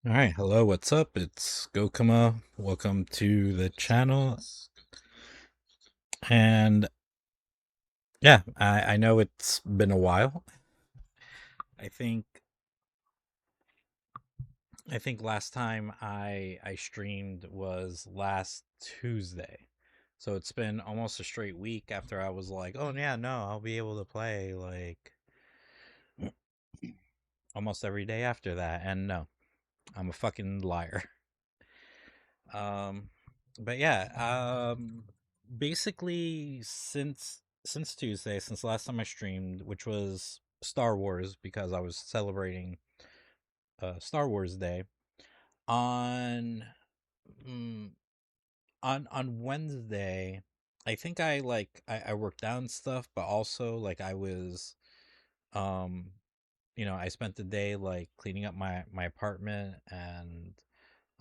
All right, hello, what's up? It's Gokuma. Welcome to the channel. And yeah, I know it's been a while. I think I think last time I streamed was last Tuesday. So it's been almost a straight week after I was like, "Oh yeah, no, I'll be able to play like almost every day after that." And no, I'm a fucking liar. Um, but yeah, basically since Tuesday, since last time I streamed, which was Star Wars, because I was celebrating Star Wars Day on mm, on Wednesday. I think I worked down stuff, but also like I was um I spent the day like cleaning up my apartment, and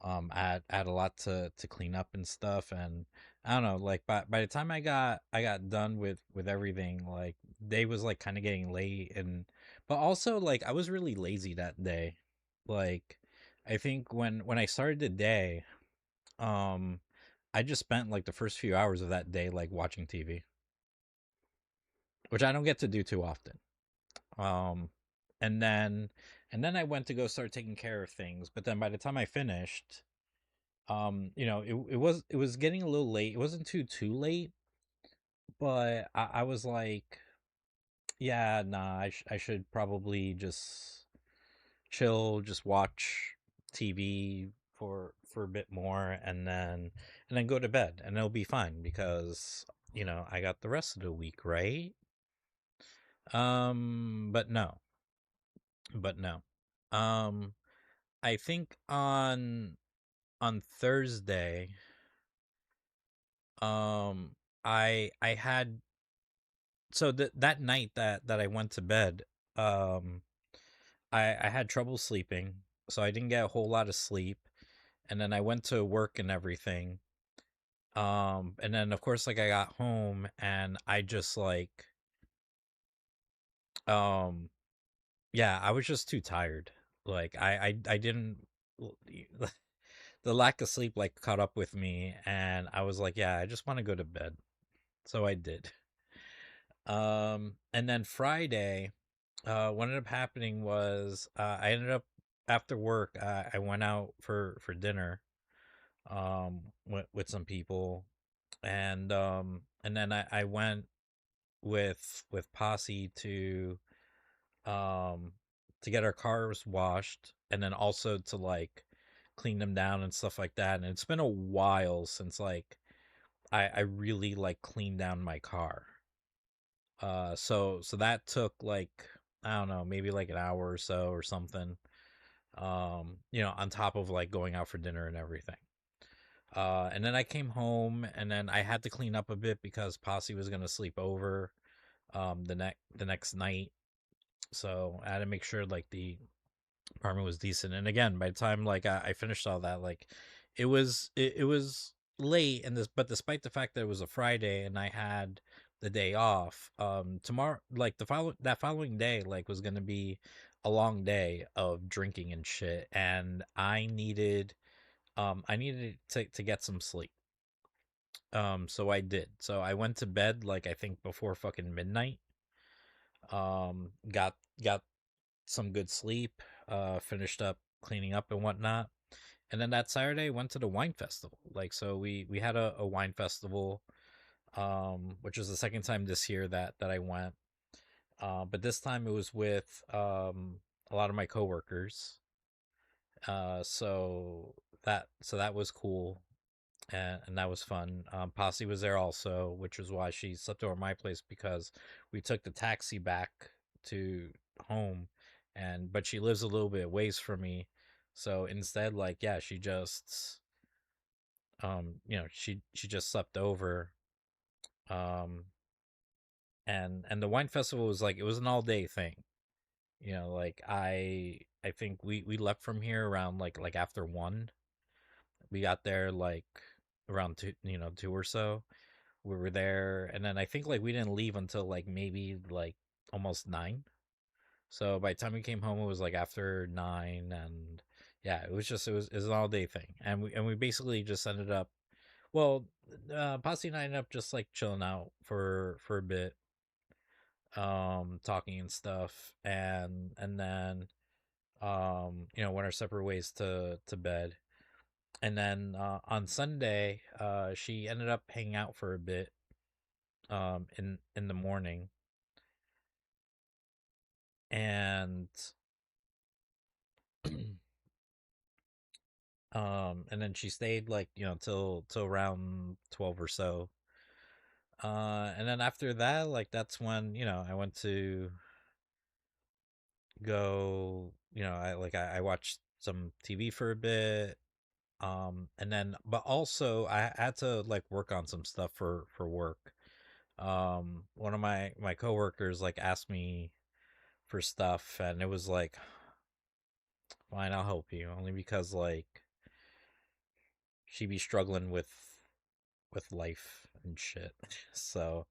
I had a lot to clean up and stuff. And I don't know, like by the time I got done with everything, like day was like kind of getting late. And but also like I was really lazy that day. Like I think when I started the day, um I just spent like the first few hours of that day like watching TV, which I don't get to do too often. um and then I went to go start taking care of things, but then by the time I finished, it was getting a little late. It wasn't too late, but I was like, yeah, nah, I should probably just chill, just watch TV for a bit more, and then go to bed, and it'll be fine because I got the rest of the week, right? But no, but no. Um, I think on Thursday, um, I had so that night that I went to bed, um, I had trouble sleeping, so I didn't get a whole lot of sleep, and then I went to work and everything, and then of course like I got home and I just like, um, yeah, I was just too tired. Like I didn't. The lack of sleep like caught up with me, and I was like, yeah, I just want to go to bed, so I did. And then Friday, what ended up happening was I ended up after work. I went out for dinner with some people, and then I went with Posse um to get our cars washed, and then also to like clean them down and stuff like that. And it's been a while since like I really like cleaned down my car. So that took like, I don't know, maybe like an hour or so or something. On top of like going out for dinner and everything. And then I came home, and then I had to clean up a bit because Posse was gonna sleep over the next night. So I had to make sure like the apartment was decent. And again, by the time like I finished all that, like it was late. And this, but despite the fact that it was a Friday and I had the day off, tomorrow, like that following day, like was gonna be a long day of drinking and shit, and I needed to get some sleep. So I did. So I went to bed like I think before fucking midnight. Got some good sleep, finished up cleaning up and whatnot. And then that Saturday went to the wine festival. Like, so we had a wine festival, which was the second time this year that I went. But this time it was with a lot of my coworkers. So that was cool, and that was fun. Posse was there also, which was why she slept over my place, because we took the taxi back to home, and but she lives a little bit ways from me, so instead, like, yeah, she just she just slept over. um and the wine festival was like, it was an all day thing. Like I think we left from here around like after 1. We got there like around 2, 2 or so. We were there, and then I think like we didn't leave until like maybe like almost 9. So by the time we came home, it was like after 9. And Yeah, it was an all day thing, and we basically just ended up. Well, Posse and I ended up just like chilling out for a bit, talking and stuff, and then went our separate ways to bed. And then on Sunday, she ended up hanging out for a bit in the morning, and and then she stayed like till around 12 or so. And then after that, like that's when I went to go. I watched some TV for a bit. And then but also I had to like work on some stuff for work. One of my coworkers like asked me for stuff, and it was like, fine, I'll help you, only because like she be struggling with life and shit. So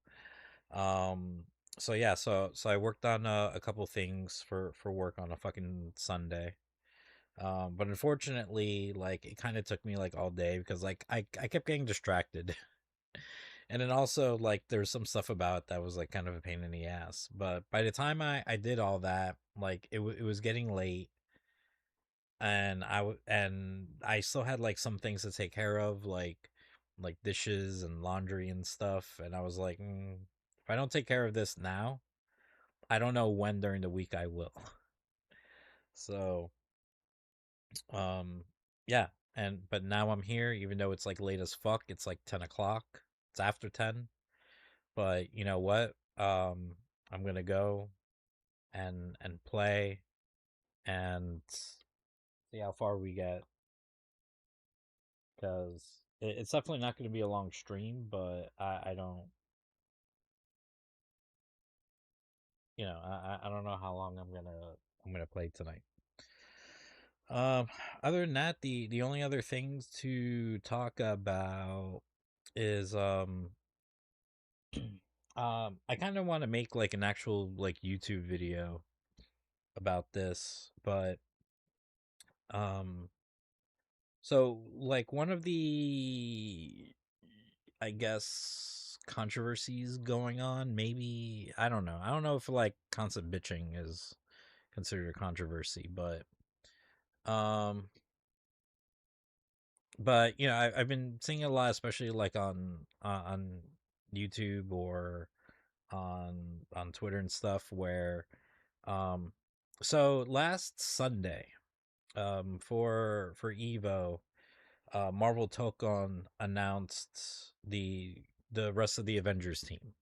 um yeah, so I worked on a couple things for work on a fucking Sunday. But unfortunately, like it kind of took me like all day because like I kept getting distracted. And then also like there's some stuff about it that was like kind of a pain in the ass. But by the time I did all that, like it was getting late, and I still had like some things to take care of, like dishes and laundry and stuff. And I was like, if I don't take care of this now, I don't know when during the week I will. So um yeah, and but now I'm here, even though it's like late as fuck. It's like 10 o'clock. It's after 10. But you know what? I'm gonna go and play and see how far we get, because it's definitely not gonna be a long stream. But I don't, I don't know how long I'm gonna play tonight. Um, Other than that, the only other things to talk about is I kind of want to make like an actual like YouTube video about this. But um so like one of the, I guess, controversies going on, maybe, I don't know if like constant bitching is considered a controversy. Um but I've been seeing a lot, especially like on YouTube or on Twitter and stuff, where um so last Sunday, for Evo, Marvel Tokon announced the rest of the Avengers team,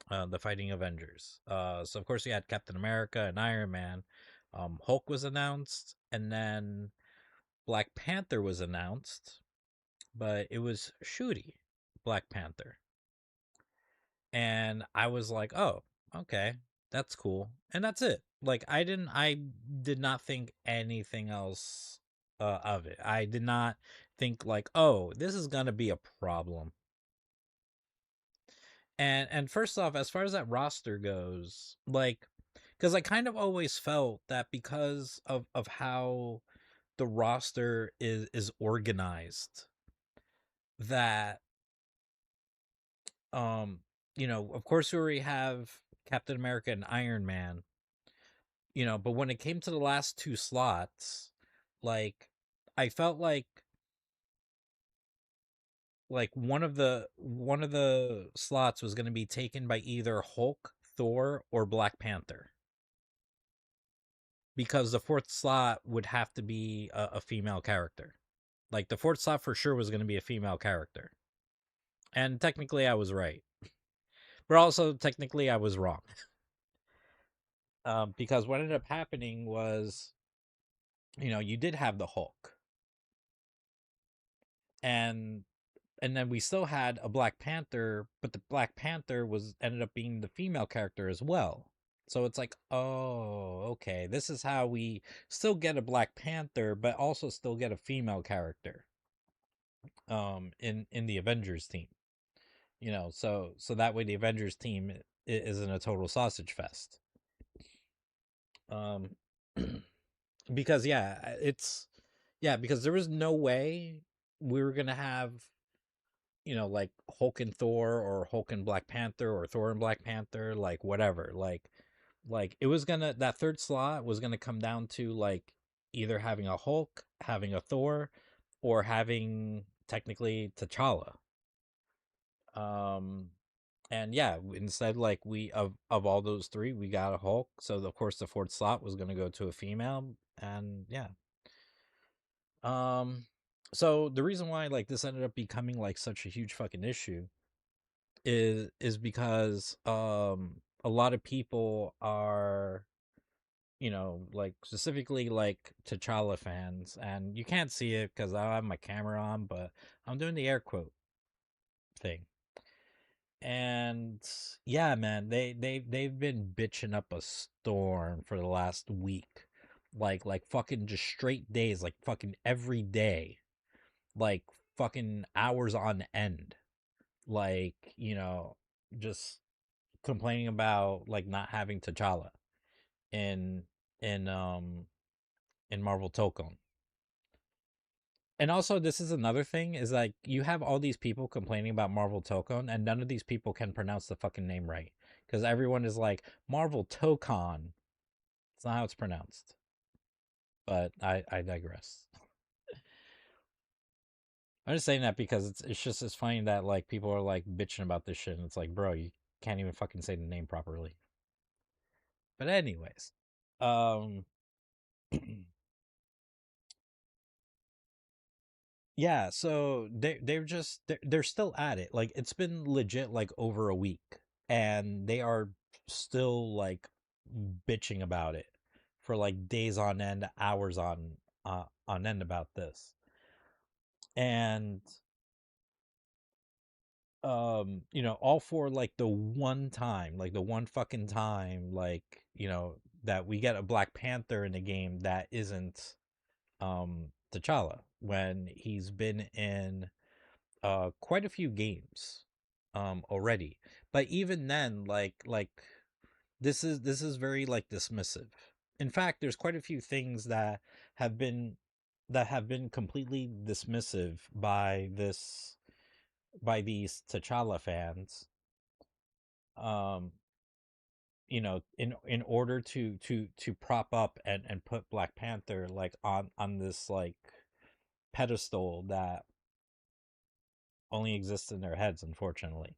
the Fighting Avengers. So of course we had Captain America and Iron Man. Hulk was announced, and then Black Panther was announced, but it was Shooty Black Panther. And I was like, oh, okay, that's cool. And that's it. Like I did not think anything else of it. I did not think like, oh, this is gonna be a problem. And first off, as far as that roster goes, like, because I kind of always felt that because of how the roster is organized, that um of course we already have Captain America and Iron Man, but when it came to the last two slots, like I felt like one of the slots was going to be taken by either Hulk, Thor, or Black Panther, because the fourth slot would have to be a female character. Like the fourth slot for sure was going to be a female character. And technically I was right, but also technically I was wrong. Because what ended up happening was, you did have the Hulk, and then we still had a Black Panther, but the Black Panther was ended up being the female character as well. So it's like, oh, okay, this is how we still get a Black Panther, but also still get a female character, in the Avengers team. So that way the Avengers team isn't a total sausage fest. Um, because yeah, it's Yeah, because there was no way we were gonna have, like Hulk and Thor, or Hulk and Black Panther, or Thor and Black Panther, like whatever. Like it was gonna, that third slot was gonna come down to like either having a Hulk, having a Thor, or having technically T'Challa. Um and yeah, instead, like, we of all those three, we got a Hulk. So of course the fourth slot was gonna go to a female, and yeah. Um so the reason why like this ended up becoming like such a huge fucking issue is because a lot of people are, like specifically like T'Challa fans, and you can't see it because I have my camera on, but I'm doing the air quote thing. And yeah, man, they've been bitching up a storm for the last week. Like fucking just straight days, like fucking every day. Like fucking hours on end. Like, just complaining about like not having T'Challa in in um in Marvel Tokon. And also, this is another thing, is like you have all these people complaining about Marvel Tokon, and none of these people can pronounce the fucking name right, because everyone is like Marvel Tokon. It's not how it's pronounced. But I digress. I'm just saying that because it's funny that like people are like bitching about this shit, and it's like, bro, you can't even fucking say the name properly. But anyways, um, yeah, so they're still at it. Like it's been legit like over a week, and they are still like bitching about it for like days on end, hours on end about this. And all for like the one time, like the one fucking time, like, that we get a Black Panther in the game that isn't T'Challa, when he's been in quite a few games already. But even then, like this is very like dismissive. In fact, there's quite a few things have been that have been completely dismissive by these T'Challa fans, um in order to prop up and put Black Panther like on this like pedestal that only exists in their heads, unfortunately.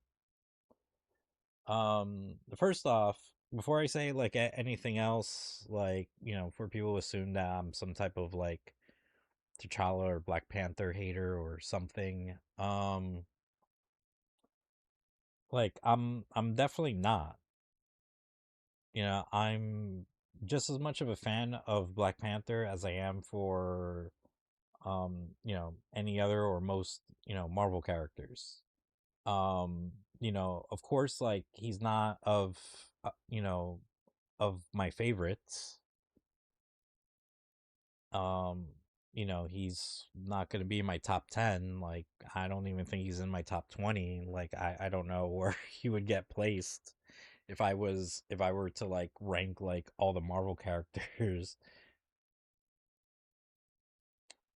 First off, before I say like anything else, like, for people to assume that I'm some type of like T'Challa or Black Panther hater or something, like I'm definitely not. I'm just as much of a fan of Black Panther as I am for any other or most, Marvel characters. Of course, like he's not of my favorites. Um, he's not going to be in my top 10. Like, I don't even think he's in my top 20. Like, I don't know where he would get placed if I were to like rank like all the Marvel characters.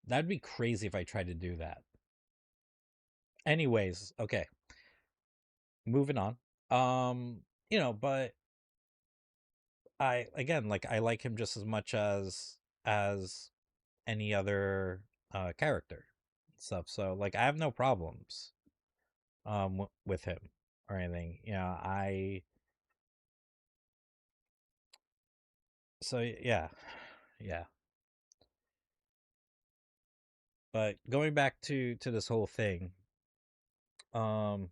That'd be crazy if I tried to do that. Anyways, okay, moving on. But I, again, like I like him just as much as any other character stuff. So like I have no problems with him or anything. I so yeah. Yeah. But going back to this whole thing, um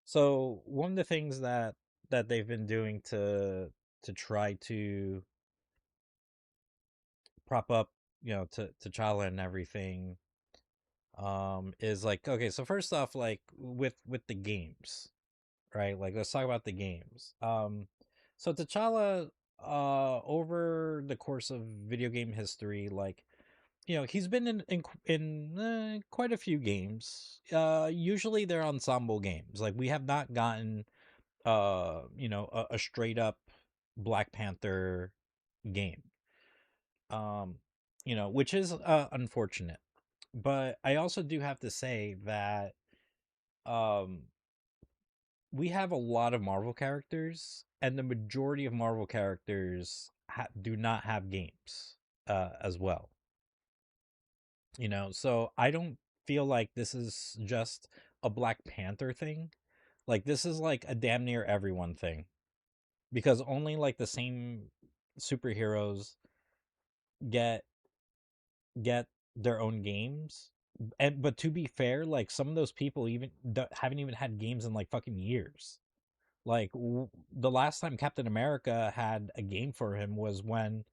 so one of the things that they've been doing to try to prop up, to T'Challa and everything, is like, okay, so first off, like with the games, right? Like let's talk about the games. So T'Challa, over the course of video game history, like, he's been in quite a few games. Usually they're ensemble games. Like we have not gotten a straight up Black Panther game. Um which is unfortunate. But I also do have to say that um we have a lot of Marvel characters, and the majority of Marvel characters do not have games as well. So I don't feel like this is just a Black Panther thing. Like, this is like a damn near everyone thing, because only like the same superheroes get get their own games. And but to be fair, like, some of those people even haven't even had games in like fucking years. Like, the last time Captain America had a game for him was when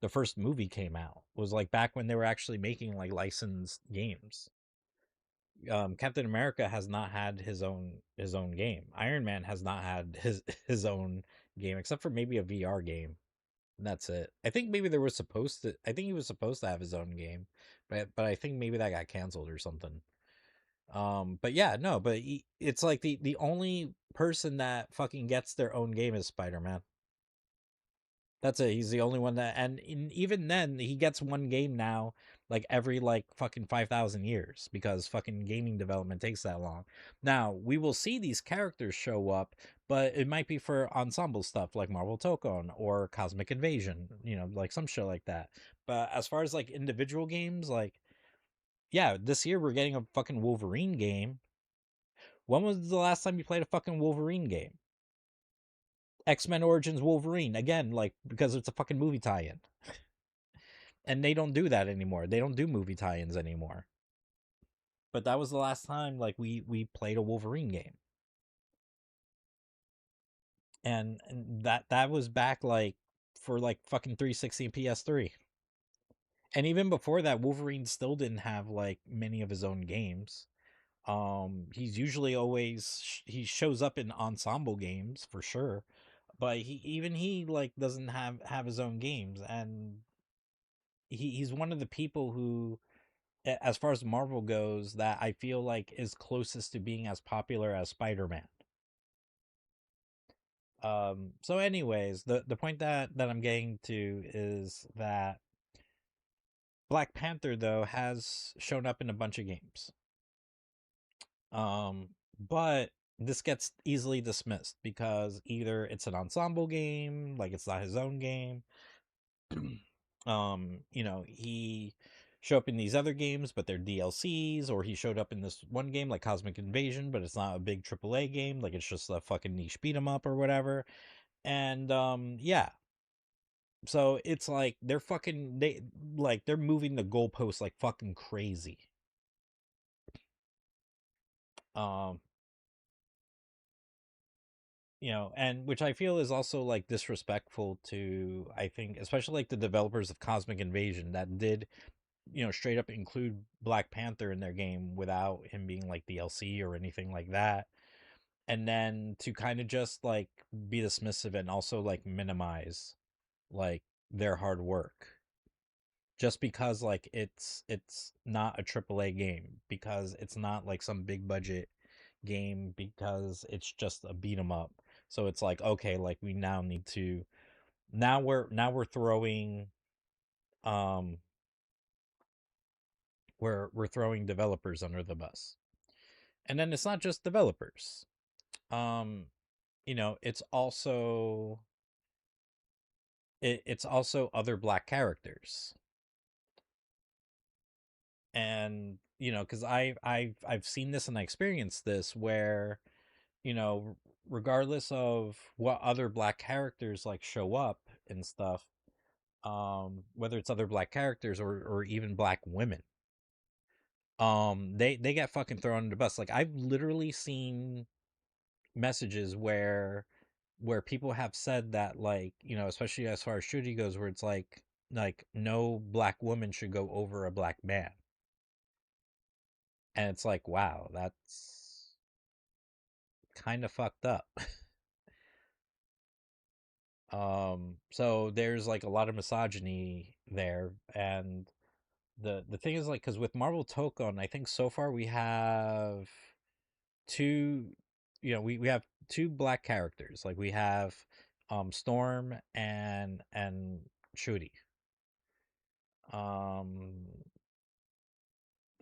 the first movie came out. It was like back when they were actually making like licensed games. Captain America has not had his own game. Iron Man has not had his own game, except for maybe a VR game. And that's it. I think maybe there was supposed to. I think he was supposed to have his own game, but I think maybe that got canceled or something. But yeah, no, but it's like the only person that fucking gets their own game is Spider-Man. That's it. He's the only one that, and even then, he gets one game now, like every like fucking 5,000 years, because fucking gaming development takes that long. Now we will see these characters show up, but it might be for ensemble stuff like Marvel Tokon or Cosmic Invasion, like some shit like that. But as far as like individual games, like, yeah, this year we're getting a fucking Wolverine game. When was the last time you played a fucking Wolverine game? X-Men Origins Wolverine, again, like, because it's a fucking movie tie-in. And they don't do that anymore. They don't do movie tie-ins anymore. But that was the last time like we played a Wolverine game. And that was back like for like fucking 360 and PS3. And even before that, Wolverine still didn't have like many of his own games. He's usually always he shows up in ensemble games for sure, but he like doesn't have his own games. And he's one of the people who, as far as Marvel goes, that I feel like is closest to being as popular as Spider-Man. So anyways, the point that I'm getting to is that Black Panther though has shown up in a bunch of games. But this gets easily dismissed because either it's an ensemble game, like it's not his own game. He showed up in these other games, but they're DLCs, or he showed up in this one game like Cosmic Invasion, but it's not a big AAA game, like it's just a fucking niche beat 'em up or whatever. And yeah. So it's like they're moving the goalposts like fucking crazy. Um, and which I feel is also like disrespectful to, I think, especially like the developers of Cosmic Invasion that did, straight up include Black Panther in their game without him being like DLC or anything like that. And then to kind of just like be dismissive and also like minimize like their hard work just because like it's not a AAA game, because it's not like some big budget game, because it's just a beat 'em up. So it's like, okay, like we now need to, now we're throwing um we're throwing developers under the bus. And then it's not just developers. Um it's also it's also other black characters. And because I've seen this and I experienced this where, you know regardless of what other black characters like show up and stuff, whether it's other black characters or even black women, they get fucking thrown under the bus. Like, I've literally seen messages where people have said that, like, especially as far as shooting goes, where it's like no black woman should go over a black man. And it's like, wow, that's kind of fucked up. So there's like a lot of misogyny there. And the thing is, like, because with Marvel Tokon, I think so far we have two, we have two black characters. Like, we have Storm and Shuri.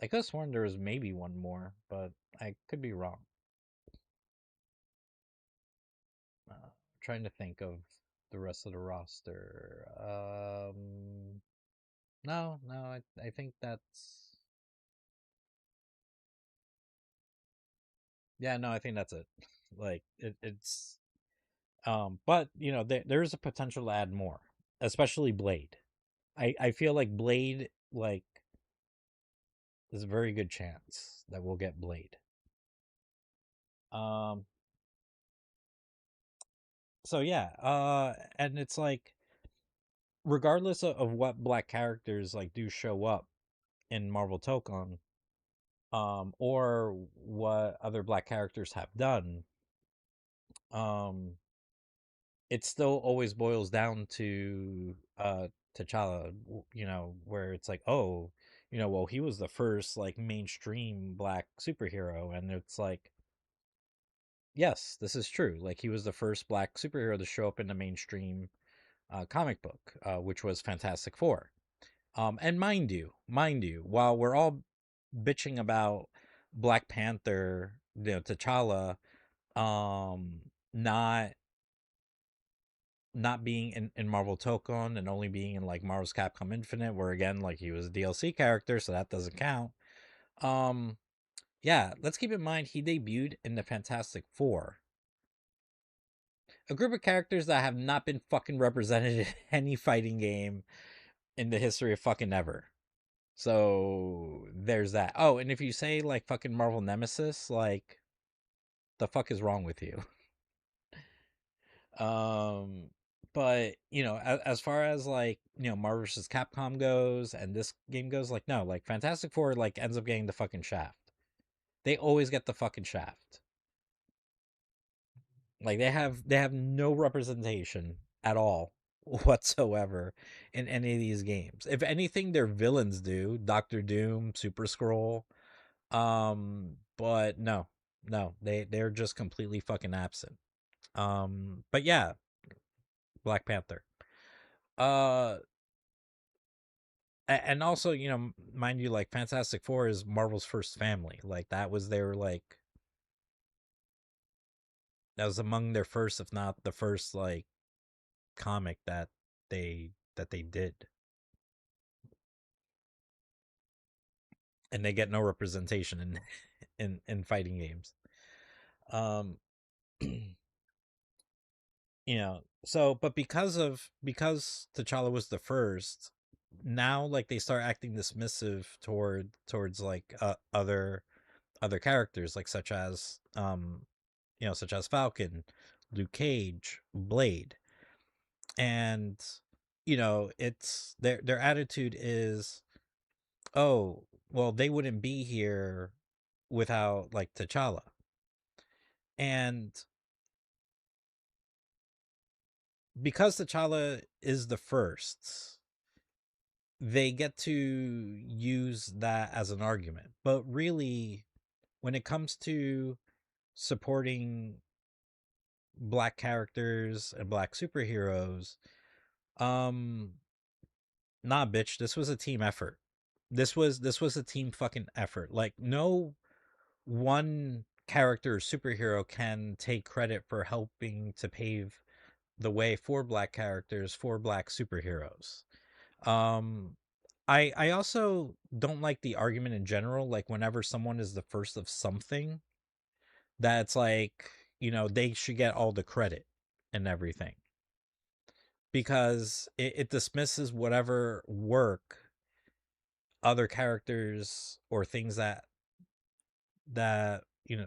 I could have sworn there was maybe one more, but I could be wrong. Trying to think of the rest of the roster. No, no, I think that's yeah, no, I think that's it. Like it's but there is a potential to add more, especially Blade. I feel like Blade, like, there's a very good chance that we'll get Blade. Um, so yeah, and it's like regardless of what black characters like do show up in Marvel Tokon, or what other black characters have done, um, it still always boils down to T'Challa, where it's like, oh, well, he was the first like mainstream black superhero, and it's like, yes, this is true. Like, he was the first black superhero to show up in the mainstream comic book, which was Fantastic Four. And mind you, while we're all bitching about Black Panther, T'Challa, um, not being in Marvel Tokon and only being in like Marvel's Capcom Infinite, where again, like, he was a DLC character, so that doesn't count. Um, yeah, let's keep in mind he debuted in the Fantastic Four, a group of characters that have not been fucking represented in any fighting game in the history of fucking ever. So there's that. Oh, and if you say like fucking Marvel Nemesis, like, the fuck is wrong with you? Um, but as far as like Marvel vs. Capcom goes and this game goes, like, no, like Fantastic Four like ends up getting the fucking shaft. They always get the fucking shaft. Like, they have no representation at all whatsoever in any of these games. If anything, their villains do. Doctor Doom, Super Scroll. But no, they're just completely fucking absent. But yeah, Black Panther. Uh, and also, mind you, like, Fantastic Four is Marvel's first family. Like, that was among their first, if not the first, like, comic that they did, and they get no representation in in fighting games. Um, so, but because T'Challa was the first, now like they start acting dismissive towards like other characters, like such as Falcon, Luke Cage, Blade. And it's their attitude is, oh, well, they wouldn't be here without like T'Challa. And because T'Challa is the first, they get to use that as an argument. But really, when it comes to supporting black characters and black superheroes, um nah, bitch, this was a team effort. This was a team fucking effort. Like, no one character or superhero can take credit for helping to pave the way for black characters, for black superheroes. Um, I also don't like the argument in general, like whenever someone is the first of something, that's like, they should get all the credit and everything. Because it dismisses whatever work other characters or things that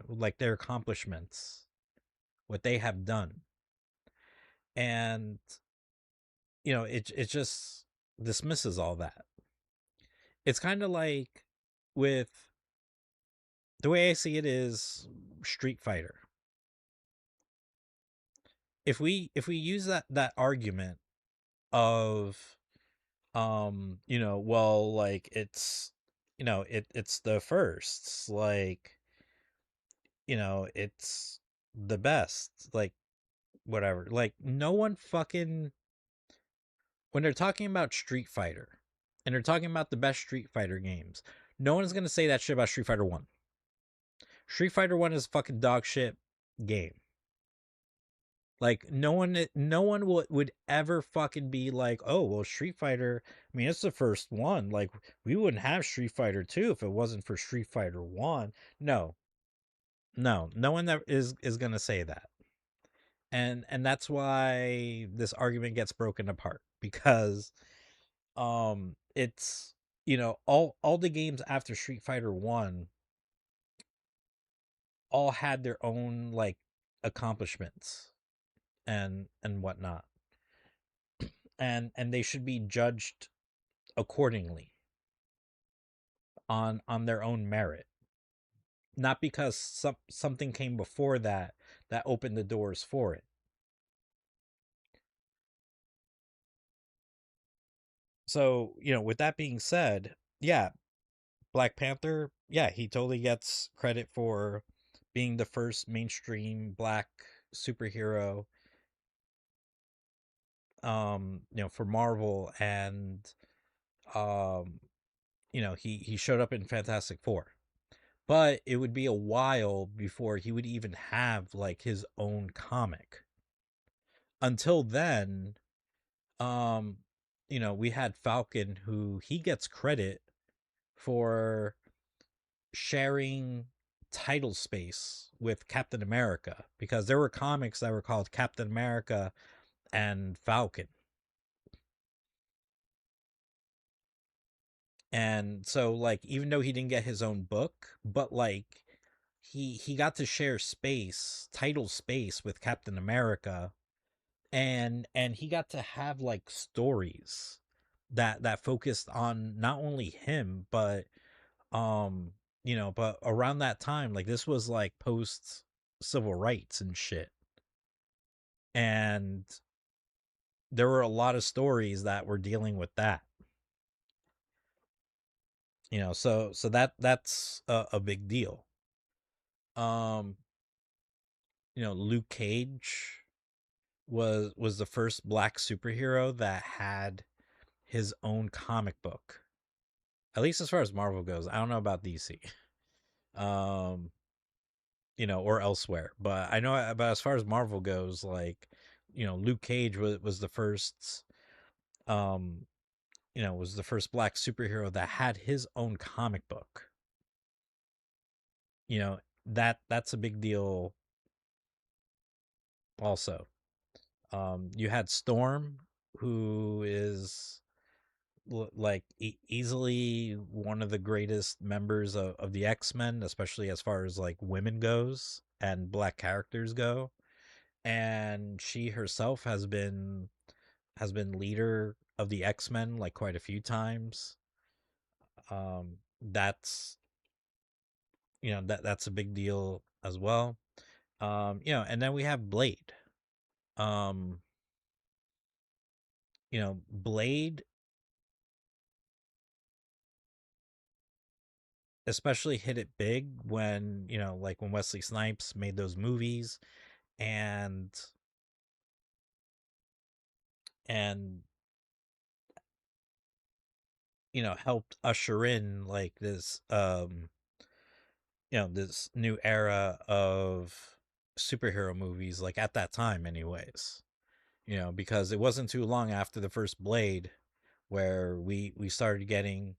like their accomplishments, what they have done. And it just dismisses all that. It's kind of like with the way I see it is Street Fighter. If we use that argument of well, like, it's the first, like, it's the best, like, whatever, like, no one fucking, when they're talking about Street Fighter and they're talking about the best Street Fighter games, No one's gonna say that shit about Street Fighter One. Street Fighter One is a fucking dog shit game. Like no one would ever fucking be like, oh well, Street Fighter. I mean, it's the first one. Like we wouldn't have Street Fighter Two if it wasn't for Street Fighter One. No, no one that is gonna say that, and that's why this argument gets broken apart because it's all the games after Street Fighter One all had their own like accomplishments and whatnot, and they should be judged accordingly on their own merit, not because something came before that opened the doors for it. So with that being said, yeah, Black Panther, yeah, he totally gets credit for being the first mainstream black superhero, for Marvel, and he showed up in Fantastic Four. But it would be a while before he would even have like his own comic. Until then, um, we had Falcon, who he gets credit for sharing title space with Captain America, because there were comics that were called Captain America and Falcon. And so like even though he didn't get his own book, but like he got to share space, title space with Captain America, and he got to have like stories that focused on not only him um but around that time, like this was like post civil rights and shit, and there were a lot of stories that were dealing with that. So that's a big deal. um Luke Cage was the first black superhero that had his own comic book, at least as far as Marvel goes. I don't know about DC, um or elsewhere, but I know about as far as Marvel goes, like Luke Cage was the first, um was the first black superhero that had his own comic book. you know that's a big deal also. You had Storm, who is like easily one of the greatest members of the X-Men, especially as far as like women goes and black characters go. And she herself has been leader of the X-Men like quite a few times. That's that's a big deal as well. And then we have Blade. Um, Blade especially hit it big when, like when Wesley Snipes made those movies, and and helped usher in like this new era of superhero movies, like at that time anyways. Because it wasn't too long after the first Blade where we started getting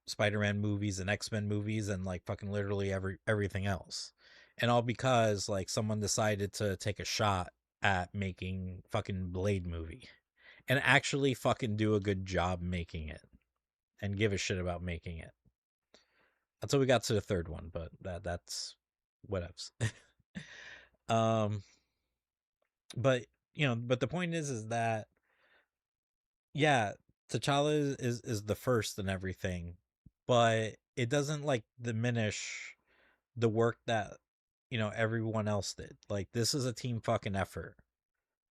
Spider-Man movies and X-Men movies and like fucking literally everything else. And all because like someone decided to take a shot at making fucking Blade movie and actually fucking do a good job making it and give a shit about making it. Until we got to the third one, but that's whatevs. um but but the point is that, yeah, T'Challa is the first and everything, but it doesn't like diminish the work that everyone else did. Like this is a team fucking effort.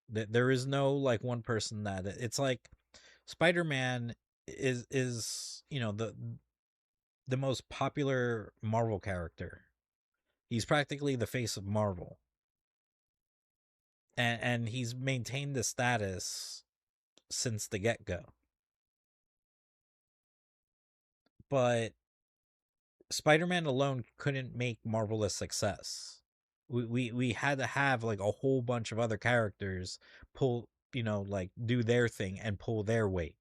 That there is no like one person that it's like Spider-Man is the most popular Marvel character. He's practically the face of Marvel, and he's maintained the status since the get go. But Spider-Man alone couldn't make Marvel a success. We had to have like a whole bunch of other characters pull, like do their thing and pull their weight.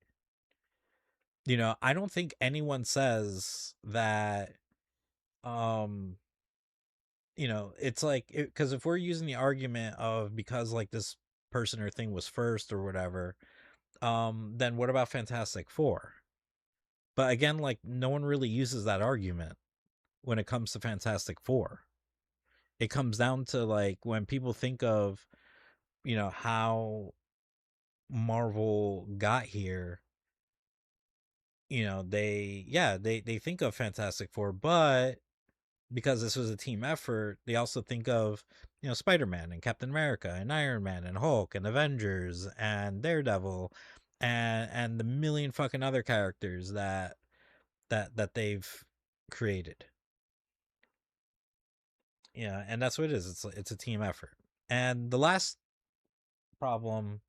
I don't think anyone says that um it's like, because if we're using the argument of because like this person or thing was first or whatever, then what about Fantastic Four? But again, like no one really uses that argument when it comes to Fantastic Four. It comes down to like when people think of, how Marvel got here, they think of Fantastic Four, but because this was a team effort, they also think of, Spider-Man and Captain America and Iron Man and Hulk and Avengers and Daredevil and the million fucking other characters that they've created. Yeah, and that's what it is. It's a team effort. And the last problem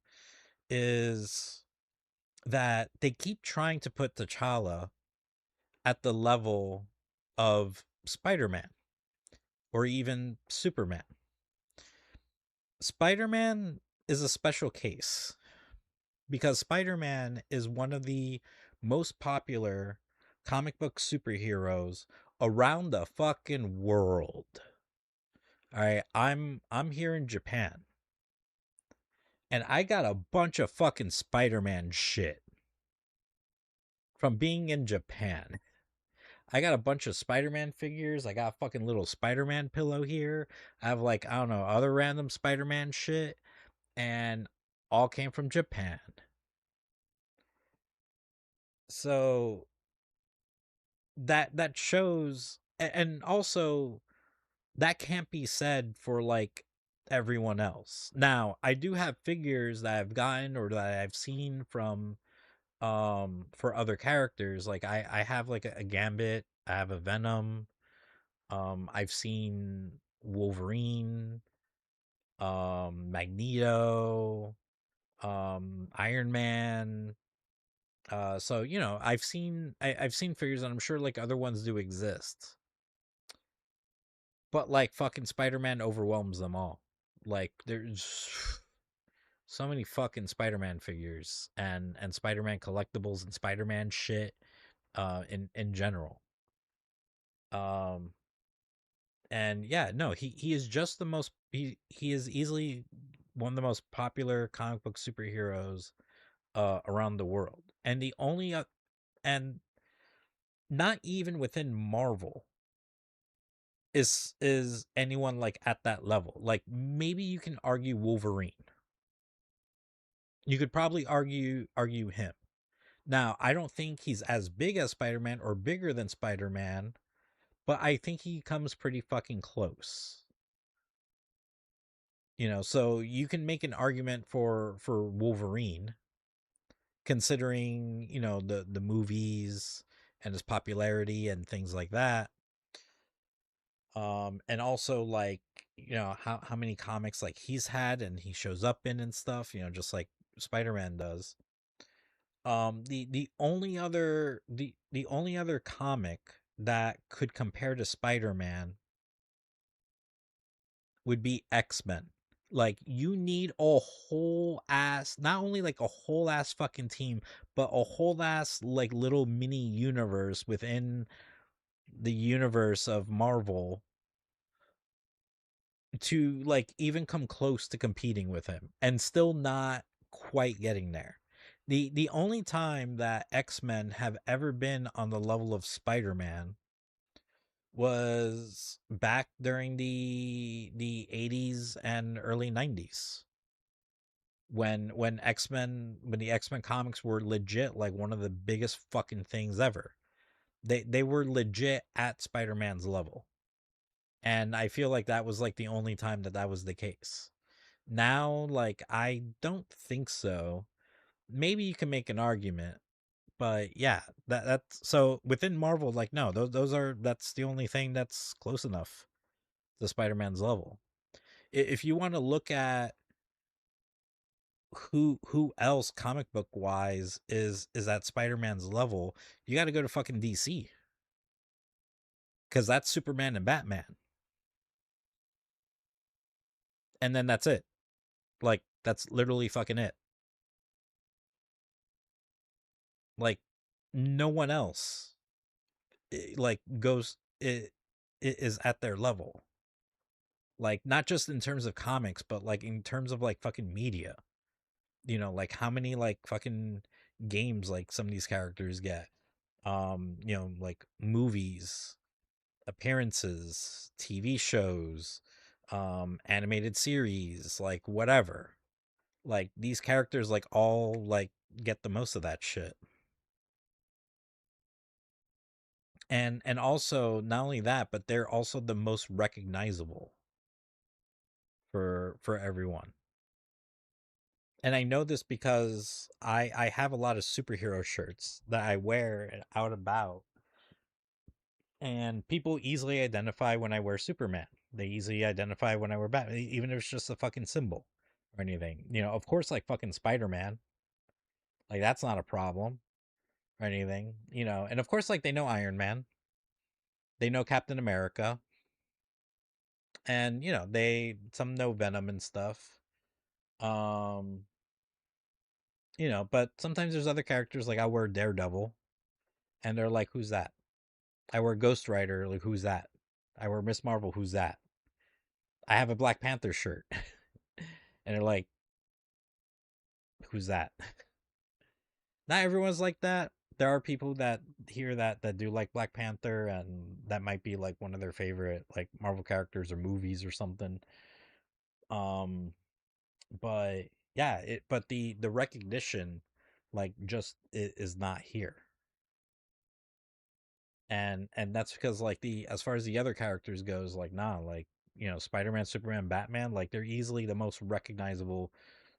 is that they keep trying to put T'Challa at the level of Spider-Man or even Superman. Spider-Man is a special case because Spider-Man is one of the most popular comic book superheroes around the fucking world. All right, I'm here in Japan and I got a bunch of fucking Spider-Man shit from being in Japan. I got a bunch of Spider-Man figures. I got a fucking little Spider-Man pillow here. I have like, I don't know, other random Spider-Man shit, and all came from Japan. So that shows, and also that can't be said for like everyone else. Now, I do have figures that I've gotten or that I've seen from for other characters. Like I have like a Gambit, I have a Venom, I've seen Wolverine, Magneto, Iron Man. So I've seen figures, and I'm sure like other ones do exist. But like fucking Spider-Man overwhelms them all. Like there's so many fucking Spider-Man figures and Spider-Man collectibles and Spider-Man shit in general. Um and yeah, no, he is just the most he is easily one of the most popular comic book superheroes around the world. And the only and not even within Marvel is anyone like at that level. Like maybe you can argue Wolverine. You could probably argue him. Now, I don't think he's as big as Spider-Man or bigger than Spider-Man, but I think he comes pretty fucking close. So you can make an argument for Wolverine considering, the movies and his popularity and things like that. And also like, how many comics like he's had and he shows up in and stuff, just like Spider-Man does. The only other comic that could compare to Spider-Man would be X-Men. Like you need a whole ass, not only like a whole ass fucking team, but a whole ass like little mini universe within the universe of Marvel to like even come close to competing with him and still not quite getting there. The only time that X-Men have ever been on the level of Spider-Man was back during the 80s and early 90s when the X-Men comics were legit like one of the biggest fucking things ever. They were legit at Spider-Man's level. And I feel like that was like the only time that was the case. Now, like I don't think so. Maybe you can make an argument, but yeah, that's so within Marvel. Like no, those are that's the only thing that's close enough to Spider-Man's level. If you want to look at who else comic book wise is at Spider-Man's level, you got to go to fucking DC. because that's Superman and Batman, and then that's it. Like that's literally fucking it. Like no one else like goes it is at their level. Like not just in terms of comics, but like in terms of like fucking media. You know, like how many like fucking games like some of these characters get. You know, like movies, appearances, TV shows, animated series, like whatever. Like these characters like all like get the most of that shit. And also not only that, but they're also the most recognizable for everyone. And I know this because I have a lot of superhero shirts that I wear out about, and people easily identify when I wear Superman. They easily identify when I wear Batman, even if it's just a fucking symbol or anything. You know, of course, like fucking Spider-Man, like that's not a problem or anything. You know, and of course, like they know Iron Man, they know Captain America, and you know they some know Venom and stuff. Um, you know, but sometimes there's other characters like I wear Daredevil, and they're like, "Who's that?" I wear Ghost Rider, like who's that? I wear Miss Marvel, who's that? I have a Black Panther shirt, and they're like, "Who's that?" Not everyone's like that. There are people that hear that do like Black Panther, and that might be like one of their favorite like Marvel characters or movies or something. Um, but yeah, but the recognition like just is not here. And that's because like the as far as the other characters goes, like nah, like you know, Spider-Man, Superman, Batman, like they're easily the most recognizable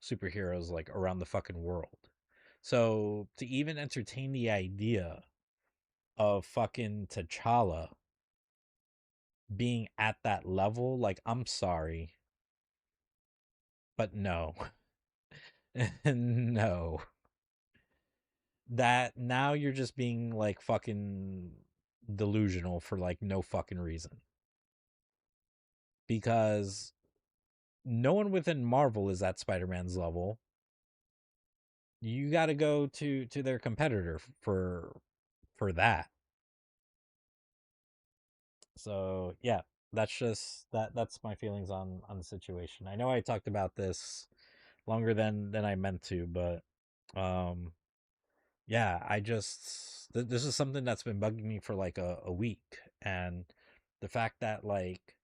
superheroes like around the fucking world. So to even entertain the idea of fucking T'Challa being at that level, like I'm sorry, but no. No. That now you're just being like fucking delusional for like no fucking reason. Because no one within Marvel is at Spider-Man's level. You got to go to their competitor for that. So, yeah, that's just that's my feelings on the situation. I know I talked about this longer than I meant to, but um yeah, I just this is something that's been bugging me for like a week, and the fact that like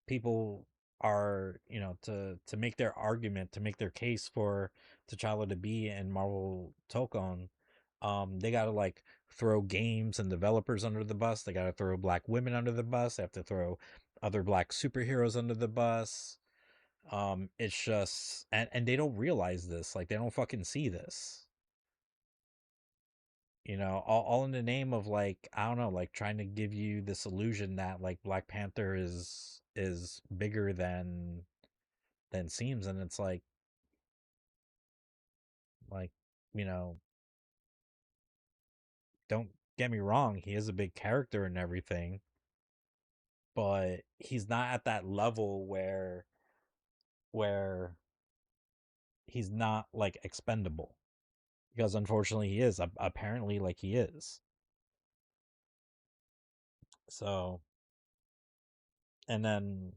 people are to make their argument, to make their case for T'Challa to be in Marvel Tokon, they got to like throw games and developers under the bus. They got to throw black women under the bus. They have to throw other black superheroes under the bus. It's just and they don't realize this. Like they don't fucking see this. You know, all in the name of like I don't know, like trying to give you this illusion that like Black Panther is bigger than seems, and it's like you know, don't get me wrong, he is a big character and everything, but he's not at that level where he's not like expendable, because unfortunately he is apparently like he is. So and then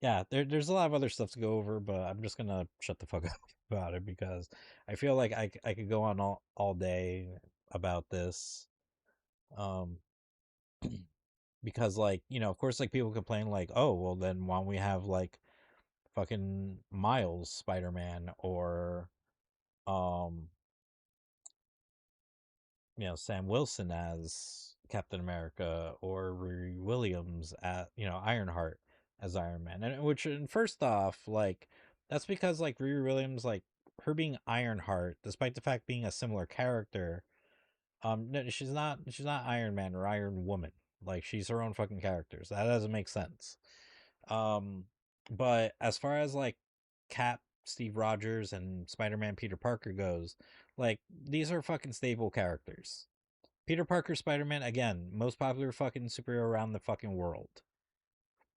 yeah, there's a lot of other stuff to go over, but I'm just gonna shut the fuck up about it because I feel like I could go on all day about this. Um, because like of course, like people complain like, oh well, then why don't we have like fucking Miles Spider Man or um Sam Wilson as Captain America or Riri Williams at Ironheart as Iron Man, and first off, like that's because like Riri Williams, like her being Ironheart, despite the fact being a similar character, no, she's not Iron Man or Iron Woman. Like she's her own fucking character. So that doesn't make sense. Um, but as far as like Cap, Steve Rogers, and Spider Man Peter Parker goes, like these are fucking stable characters. Peter Parker Spider-Man, again, most popular fucking superhero around the fucking world.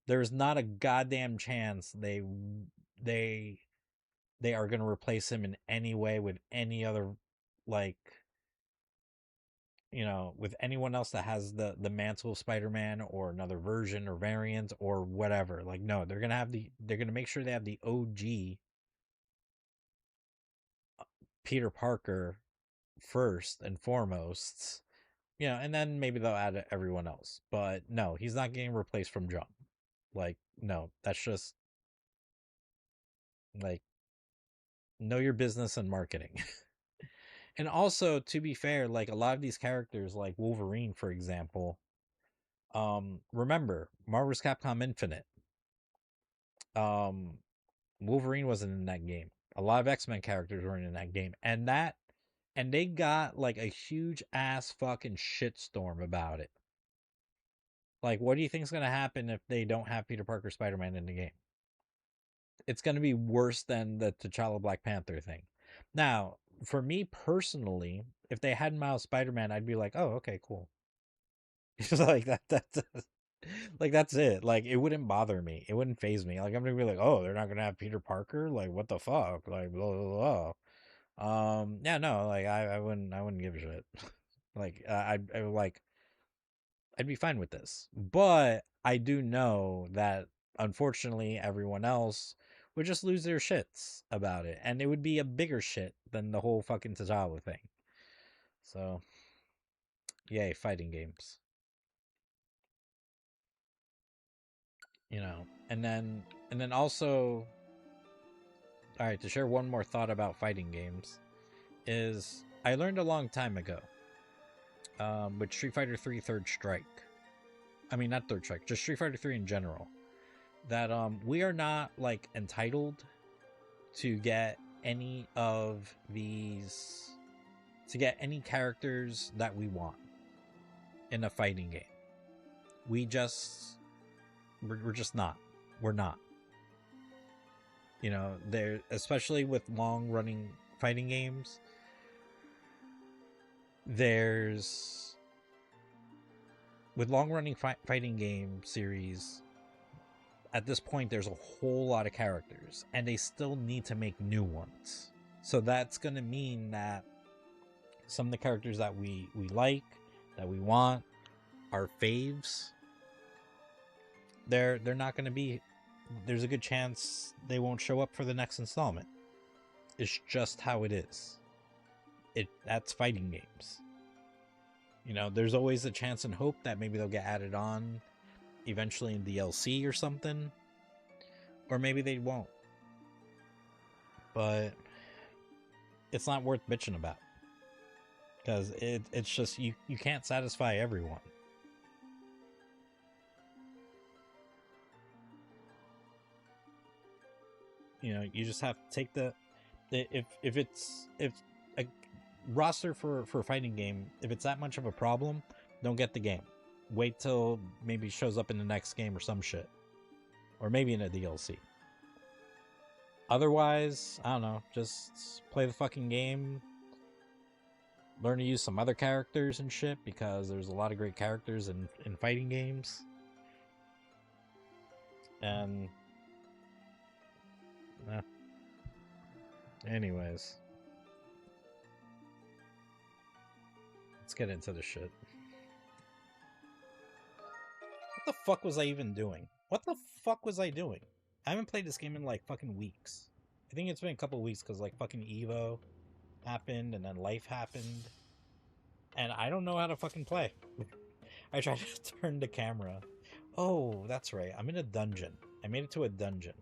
There's not a goddamn chance they they are going to replace him in any way with any other, like, with anyone else that has the mantle of Spider-Man or another version or variant or whatever. Like, no, they're gonna make sure they have the OG Peter Parker first and foremost. And then maybe they'll add everyone else. But no, he's not getting replaced from jump. Like, no, that's just like, know your business and marketing. And also, to be fair, like a lot of these characters, like Wolverine, for example, remember Marvel's Capcom Infinite. Um, Wolverine wasn't in that game. A lot of X-Men characters weren't in that game, and they got like a huge ass fucking shitstorm about it. Like, what do you think is gonna happen if they don't have Peter Parker Spider-Man in the game? It's gonna be worse than the T'Challa Black Panther thing. Now, for me personally, if they had Miles Spider-Man, I'd be like, oh, okay, cool. Like that's like that's it. Like, it wouldn't bother me. It wouldn't phase me. Like, I'm gonna be like, oh, they're not gonna have Peter Parker? Like, what the fuck? Like, blah blah blah. Yeah, no, like I wouldn't give a shit. Like, I'd be fine with this. But I do know that unfortunately everyone else would just lose their shits about it. And it would be a bigger shit than the whole fucking T'Challa thing. So, yay, fighting games. And then also, all right, to share one more thought about fighting games is I learned a long time ago, with Street Fighter 3 Third Strike. I mean, not Third Strike, just Street Fighter 3 in general, that we are not like entitled to get any of these to get any characters that we want in a fighting game. We're just not. We're not. There, especially with long running fighting games, there's with long running fighting game series, at this point there's a whole lot of characters and they still need to make new ones. So that's going to mean that some of the characters that we like, that we want, our faves, they're not going to be, there's a good chance they won't show up for the next installment. It's just how it is. That's fighting games. There's always a chance and hope that maybe they'll get added on eventually in DLC or something, or maybe they won't. But it's not worth bitching about, because it's just you can't satisfy everyone. You just have to take if a roster for a fighting game, if it's that much of a problem, don't get the game. Wait till maybe it shows up in the next game or some shit, or maybe in a DLC. Otherwise, I don't know, just play the fucking game, learn to use some other characters and shit, because there's a lot of great characters in fighting games. And anyways, let's get into the shit. What the fuck was I even doing? What the fuck was I doing? I haven't played this game in like fucking weeks. I think it's been a couple weeks because like fucking Evo happened and then life happened. And I don't know how to fucking play. I tried to turn the camera. Oh, that's right. I'm in a dungeon. I made it to a dungeon.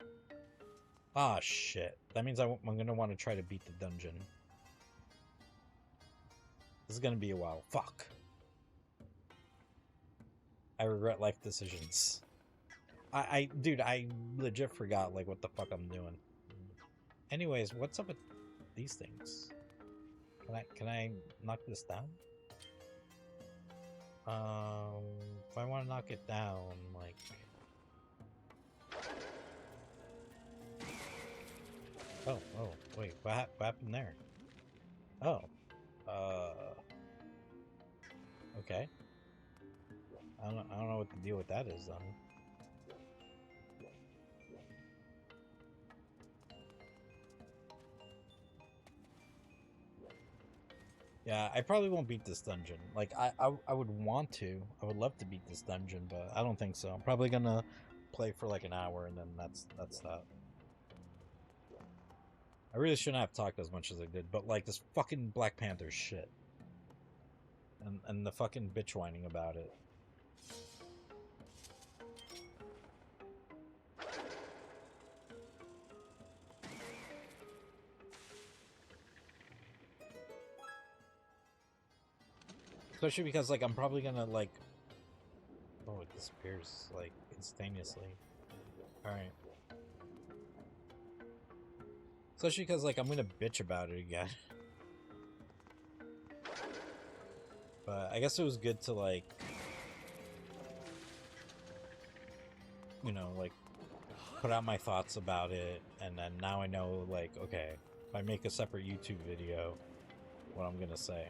Ah, shit. That means I'm going to want to try to beat the dungeon. This is going to be a while. Fuck. I regret life decisions. Dude, I legit forgot, like, what the fuck I'm doing. Anyways, what's up with these things? Can I knock this down? If I want to knock it down, like... Oh, wait, what happened there? Oh, Okay. I don't know what the deal with that is, then. Yeah, I probably won't beat this dungeon. Like, I would want to. I would love to beat this dungeon, but I don't think so. I'm probably gonna play for like an hour, and then that's that. I really shouldn't have talked as much as I did, but like this fucking Black Panther shit, and the fucking bitch whining about it. Especially because like I'm probably gonna like, oh, it disappears like instantaneously. All right. Especially because like I'm gonna bitch about it again. But I guess it was good to like, you know, like put out my thoughts about it, and then now I know like, okay, if I make a separate YouTube video, what I'm gonna say.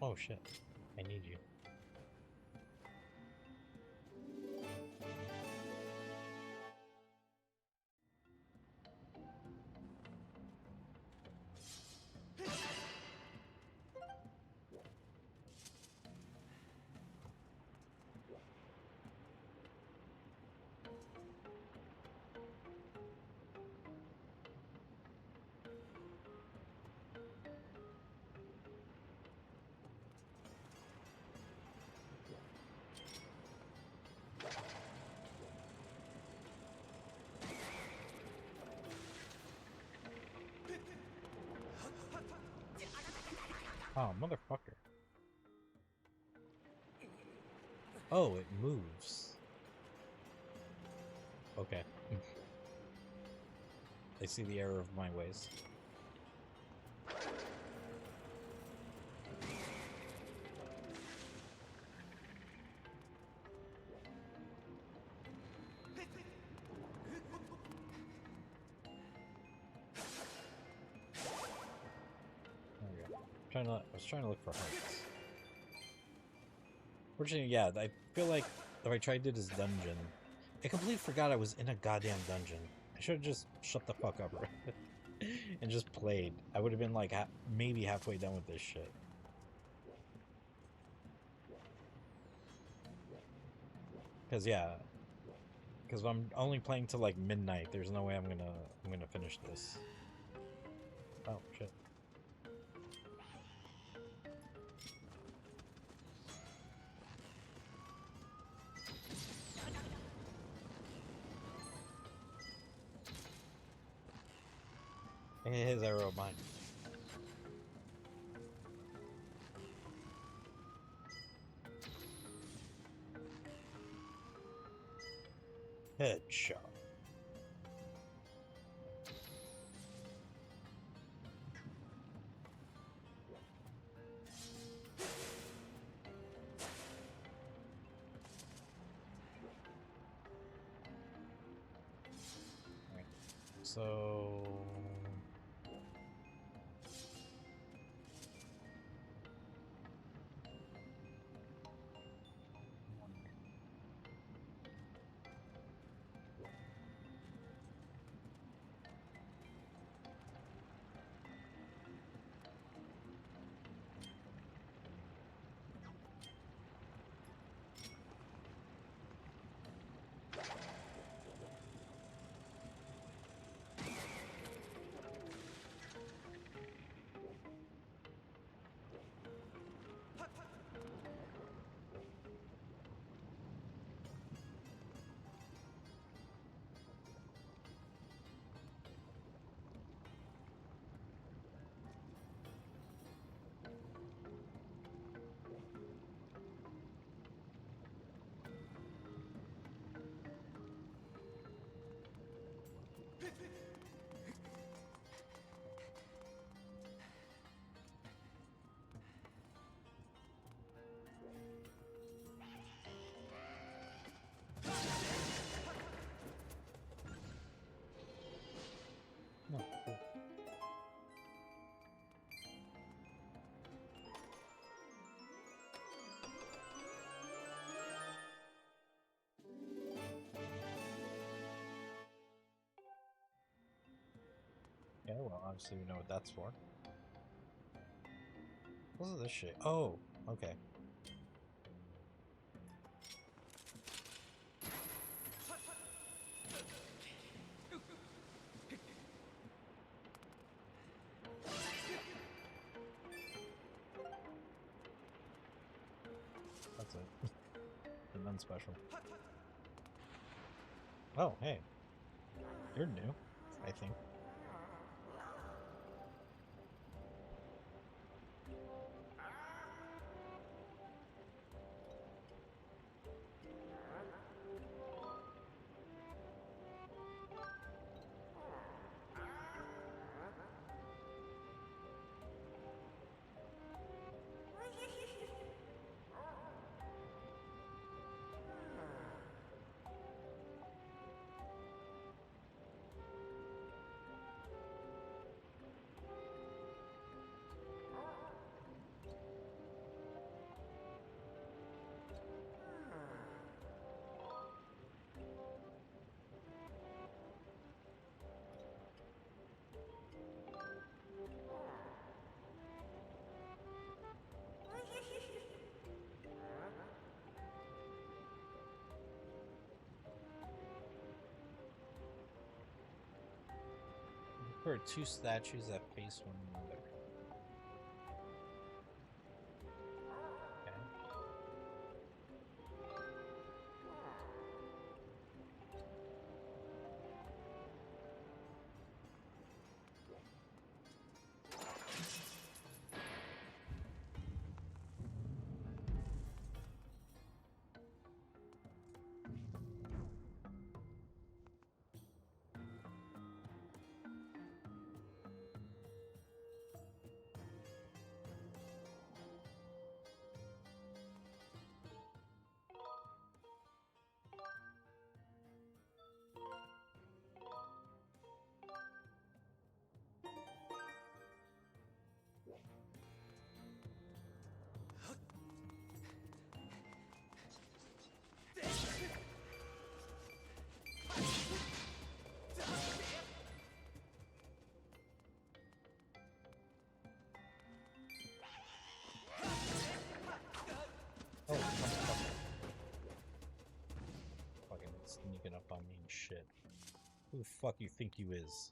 Oh shit, I need you. Oh, motherfucker. Oh, it moves. Okay. I see the error of my ways. There we go. I was trying to look for hearts. Fortunately, yeah, I feel like if I tried to do this dungeon, I completely forgot I was in a goddamn dungeon. I should have just shut the fuck up and just played. I would have been like maybe halfway done with this shit. Cause yeah, because I'm only playing till like midnight. There's no way I'm gonna finish this. Oh shit. His arrow of mine. Headshot. Right. So obviously we know what that's for. What's this shit? Oh, okay. That's it. The none special. Oh, hey. You're new, I think. There are two statues that face one another. Okay. Oh, motherfucker. Fucking sneaking up on me and shit. Who the fuck you think you is?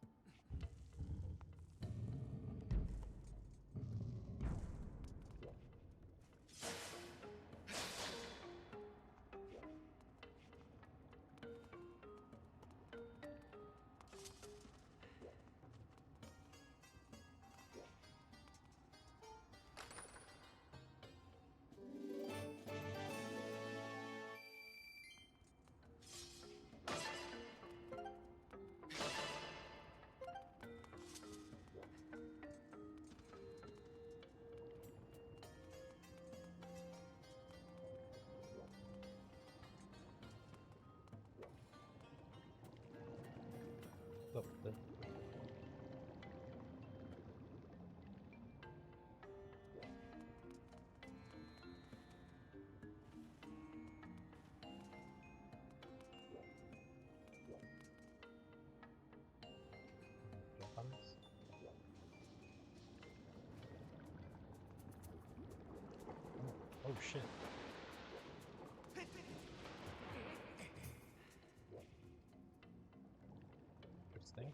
Oh, oh shit. Interesting.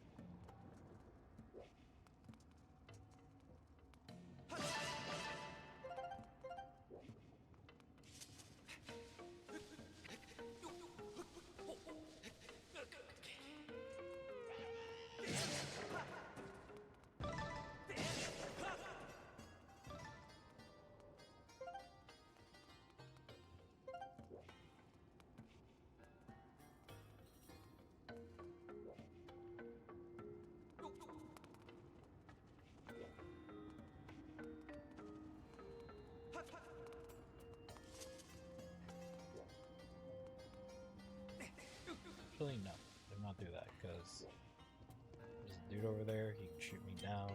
Actually, no. I did not do that, because there's a dude over there, he can shoot me down.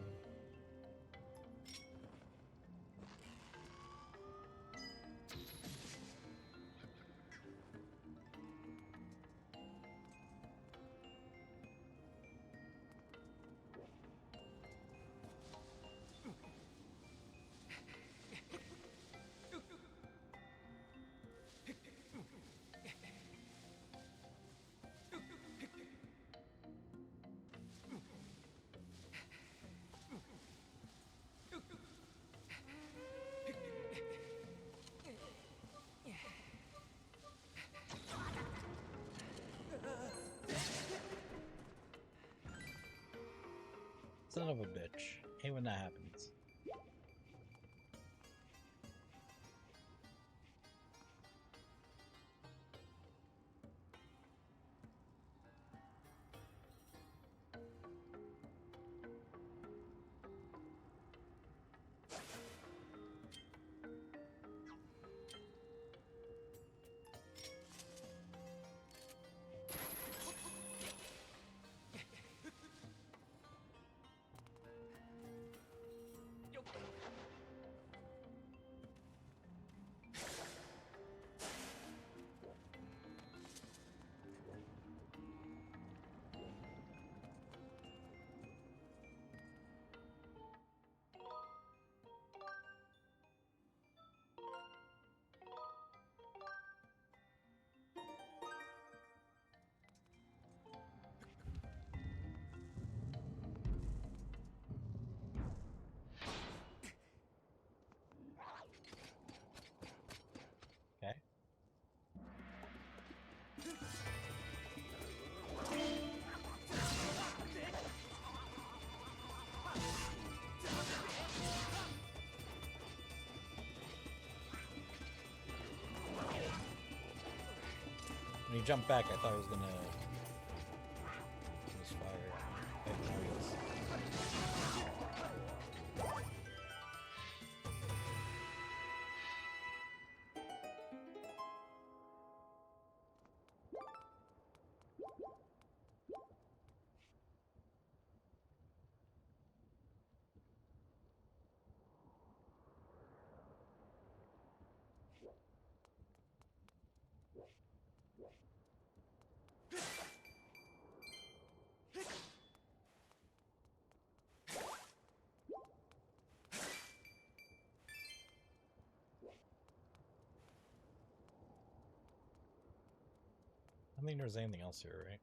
Son of a bitch. Hate when that happens. Okay. When he jumped back, I thought I was gonna misfire. Okay, there he is. I don't think there's anything else here, right?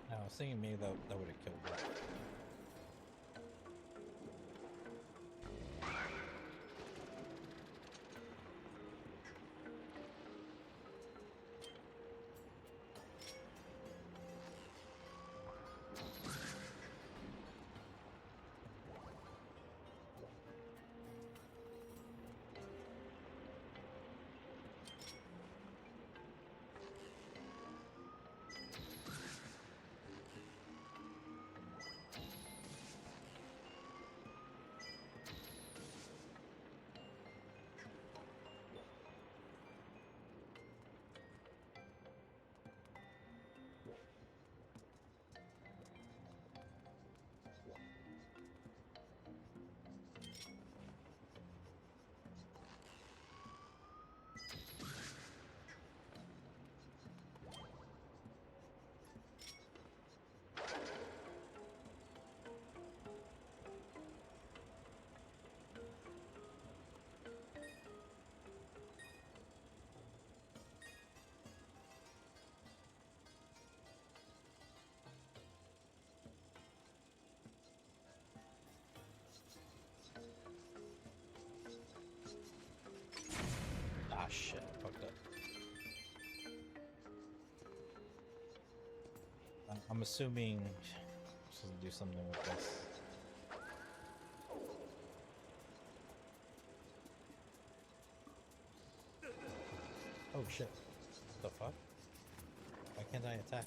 No, I was thinking maybe that would have killed him. Ah, shit, I fucked up. I'm assuming I'm supposed to do something with this. Oh shit. What the fuck? Why can't I attack?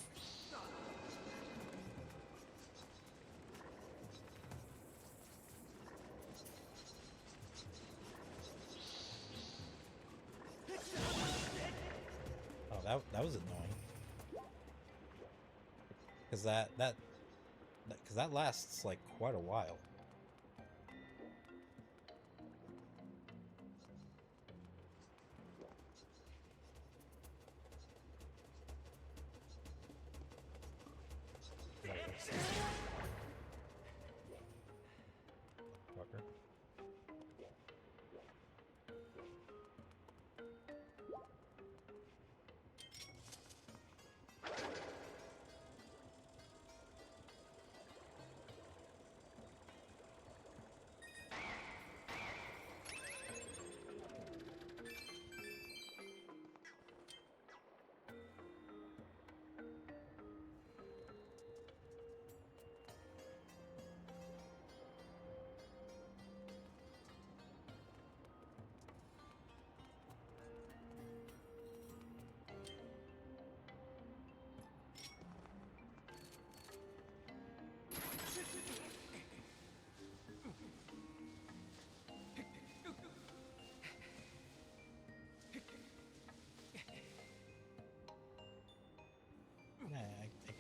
Oh, that was annoying. Because that that lasts like quite a while.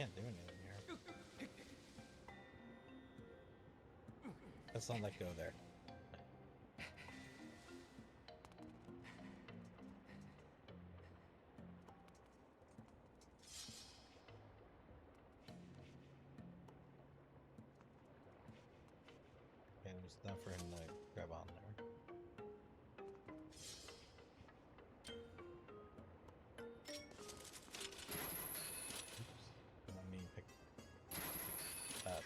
can't do anything here. Let's not let go there. Okay, there's enough for him to grab on there. Oops. Let me pick that.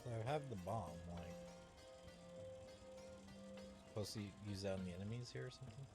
So I have the bomb, like, supposed to use that on the enemies here or something?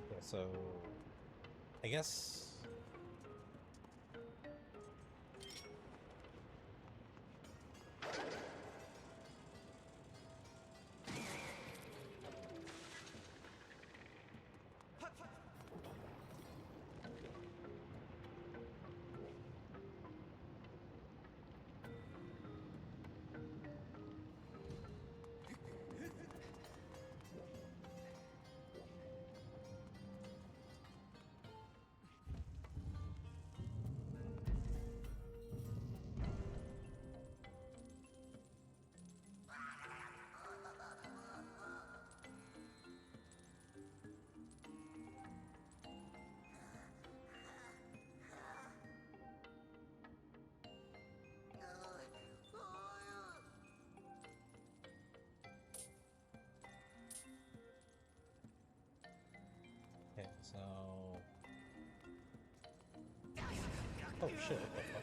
Okay, so I guess okay, so oh shit, what the fuck?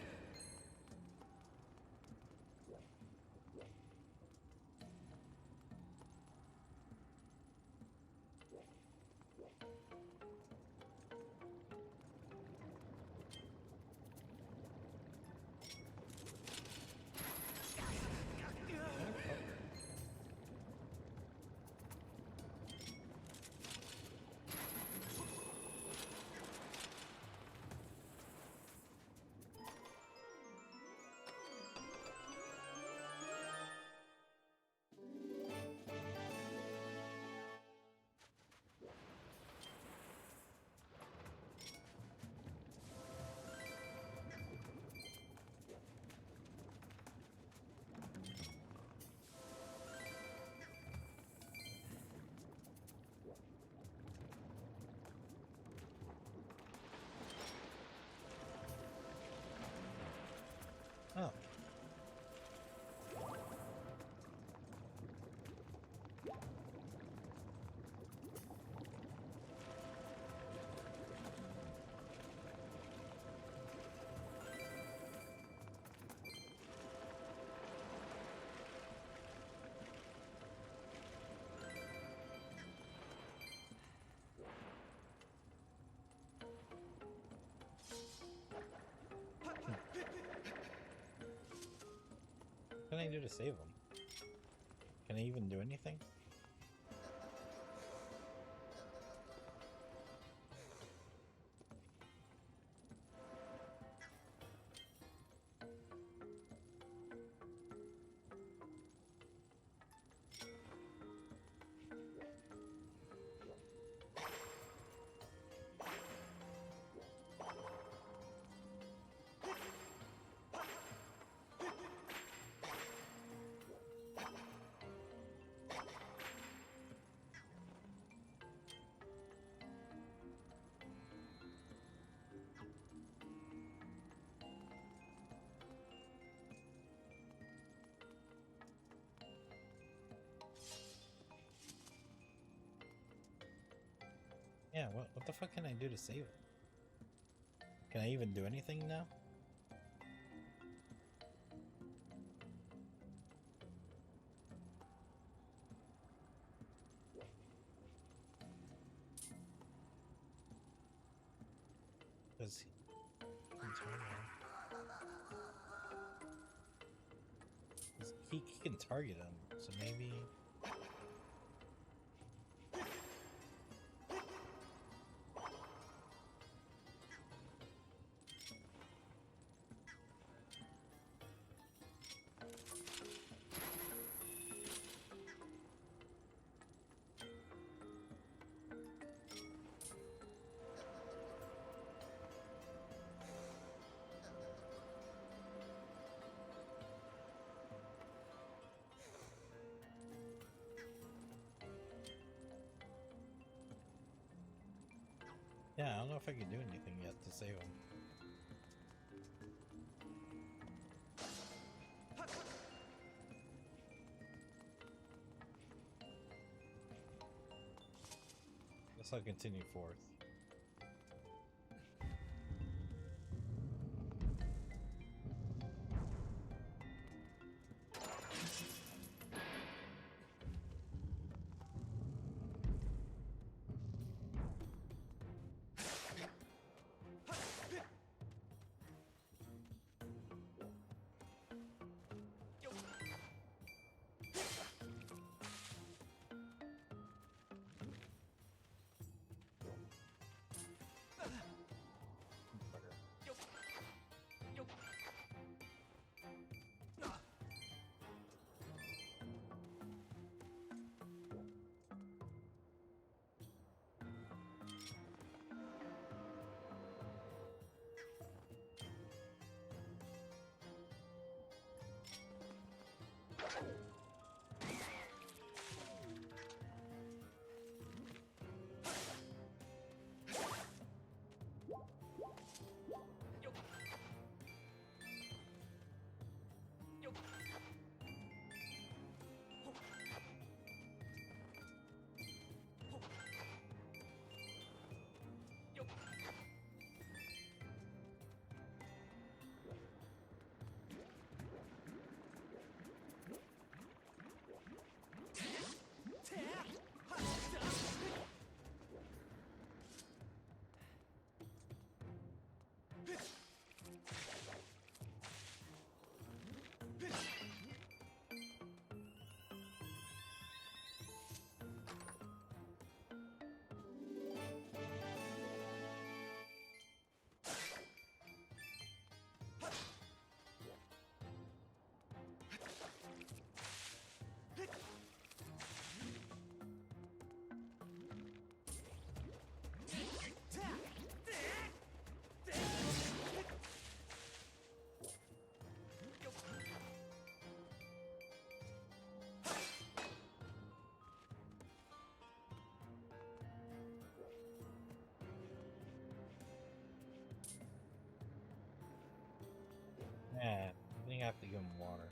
Oh. What can I do to save him? Can I even do anything? what the fuck can I do to save it? Can I even do anything now? Does he can target him, so maybe. Yeah, I don't know if I can do anything yet to save him. Guess I'll continue forth. Yeah, I think I have to give him water.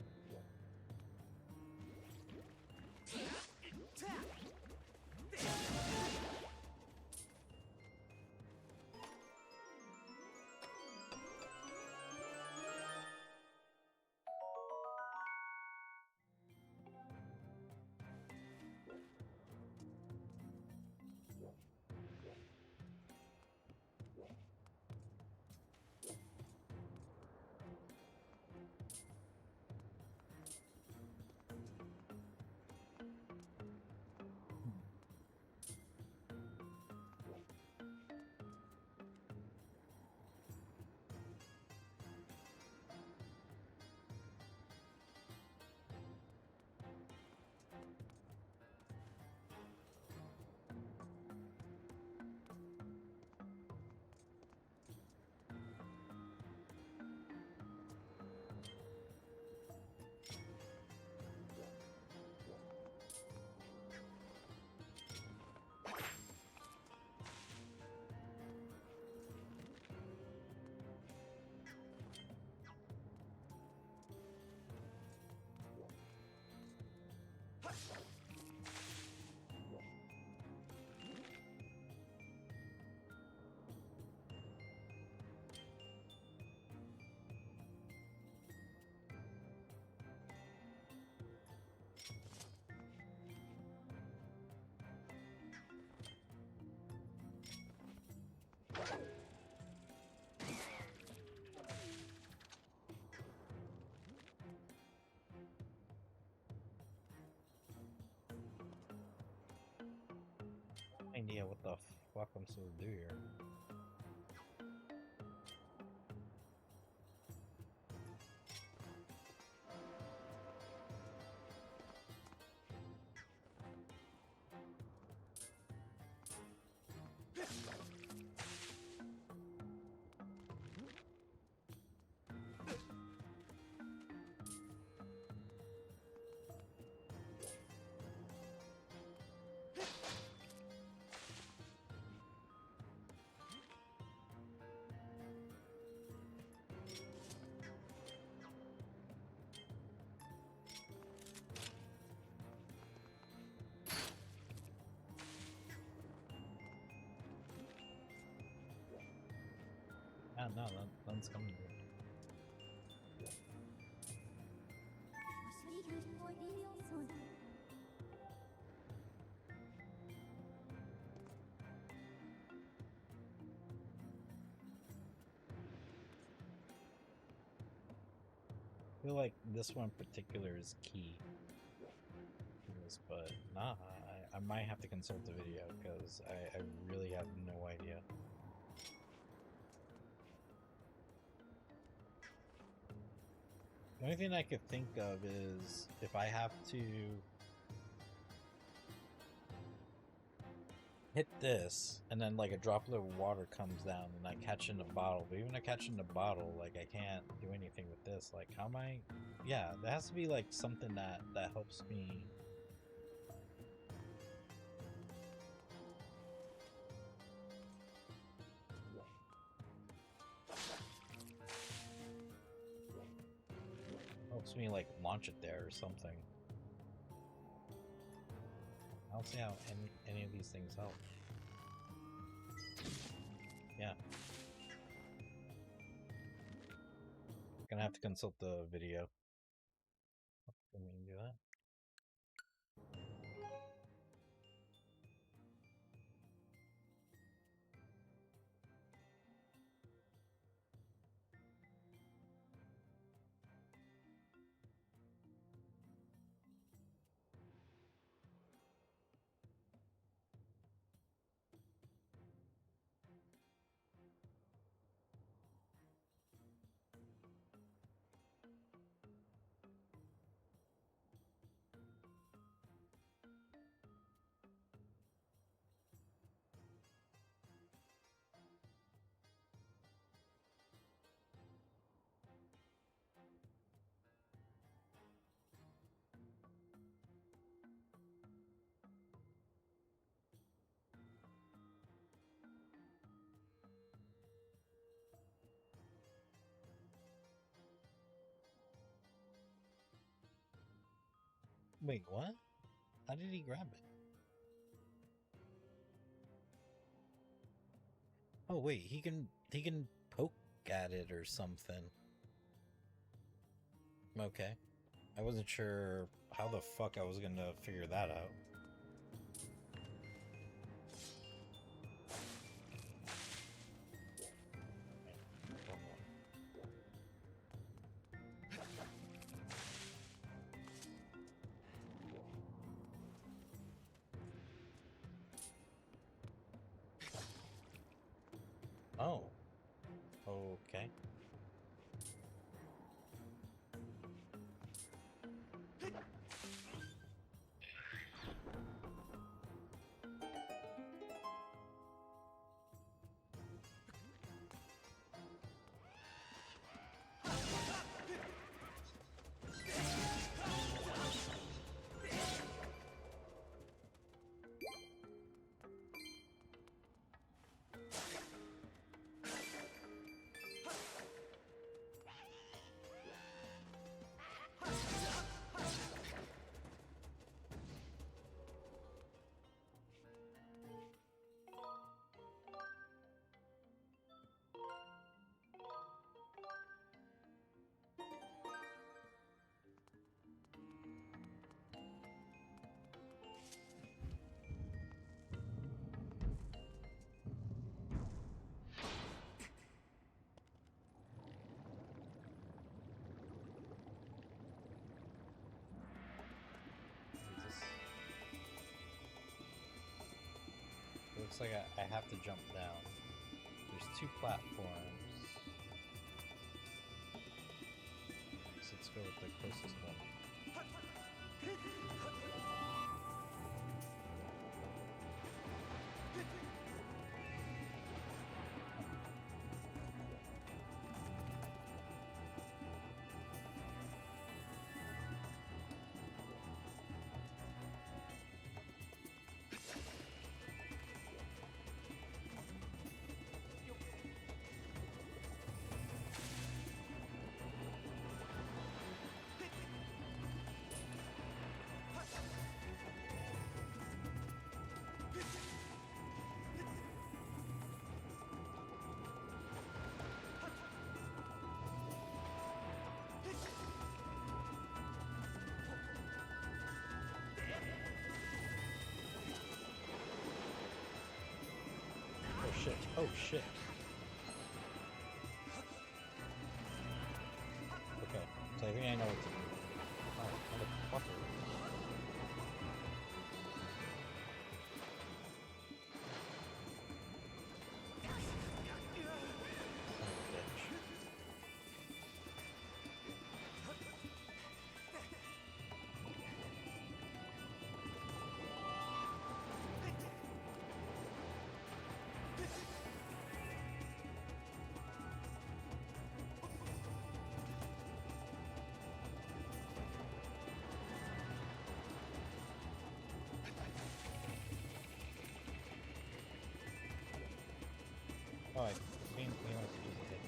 idea what the fuck I'm supposed to do here. Ah, no, none's coming to me. I feel like this one in particular is key to this, but nah, I might have to consult the video because I really have no idea. The only thing I could think of is if I have to hit this and then like a droplet of water comes down and I catch in the bottle, but even if I catch in the bottle, like I can't do anything with this. Like how am I? Yeah, there has to be like something that helps me. Helps me like launch it there or something. I don't see how any of these things help. Yeah. Gonna have to consult the video. Can we do that? Wait, what? How did he grab it? Oh wait, he can poke at it or something. Okay. I wasn't sure how the fuck I was gonna figure that out. Oh. Okay. looks like I have to jump down. There's 2 platforms. So let's go with the closest one. Oh shit, oh shit. Okay, so I think I know what to do. Oh, motherfucker. Son of a bitch. Oh, we know what to do with it.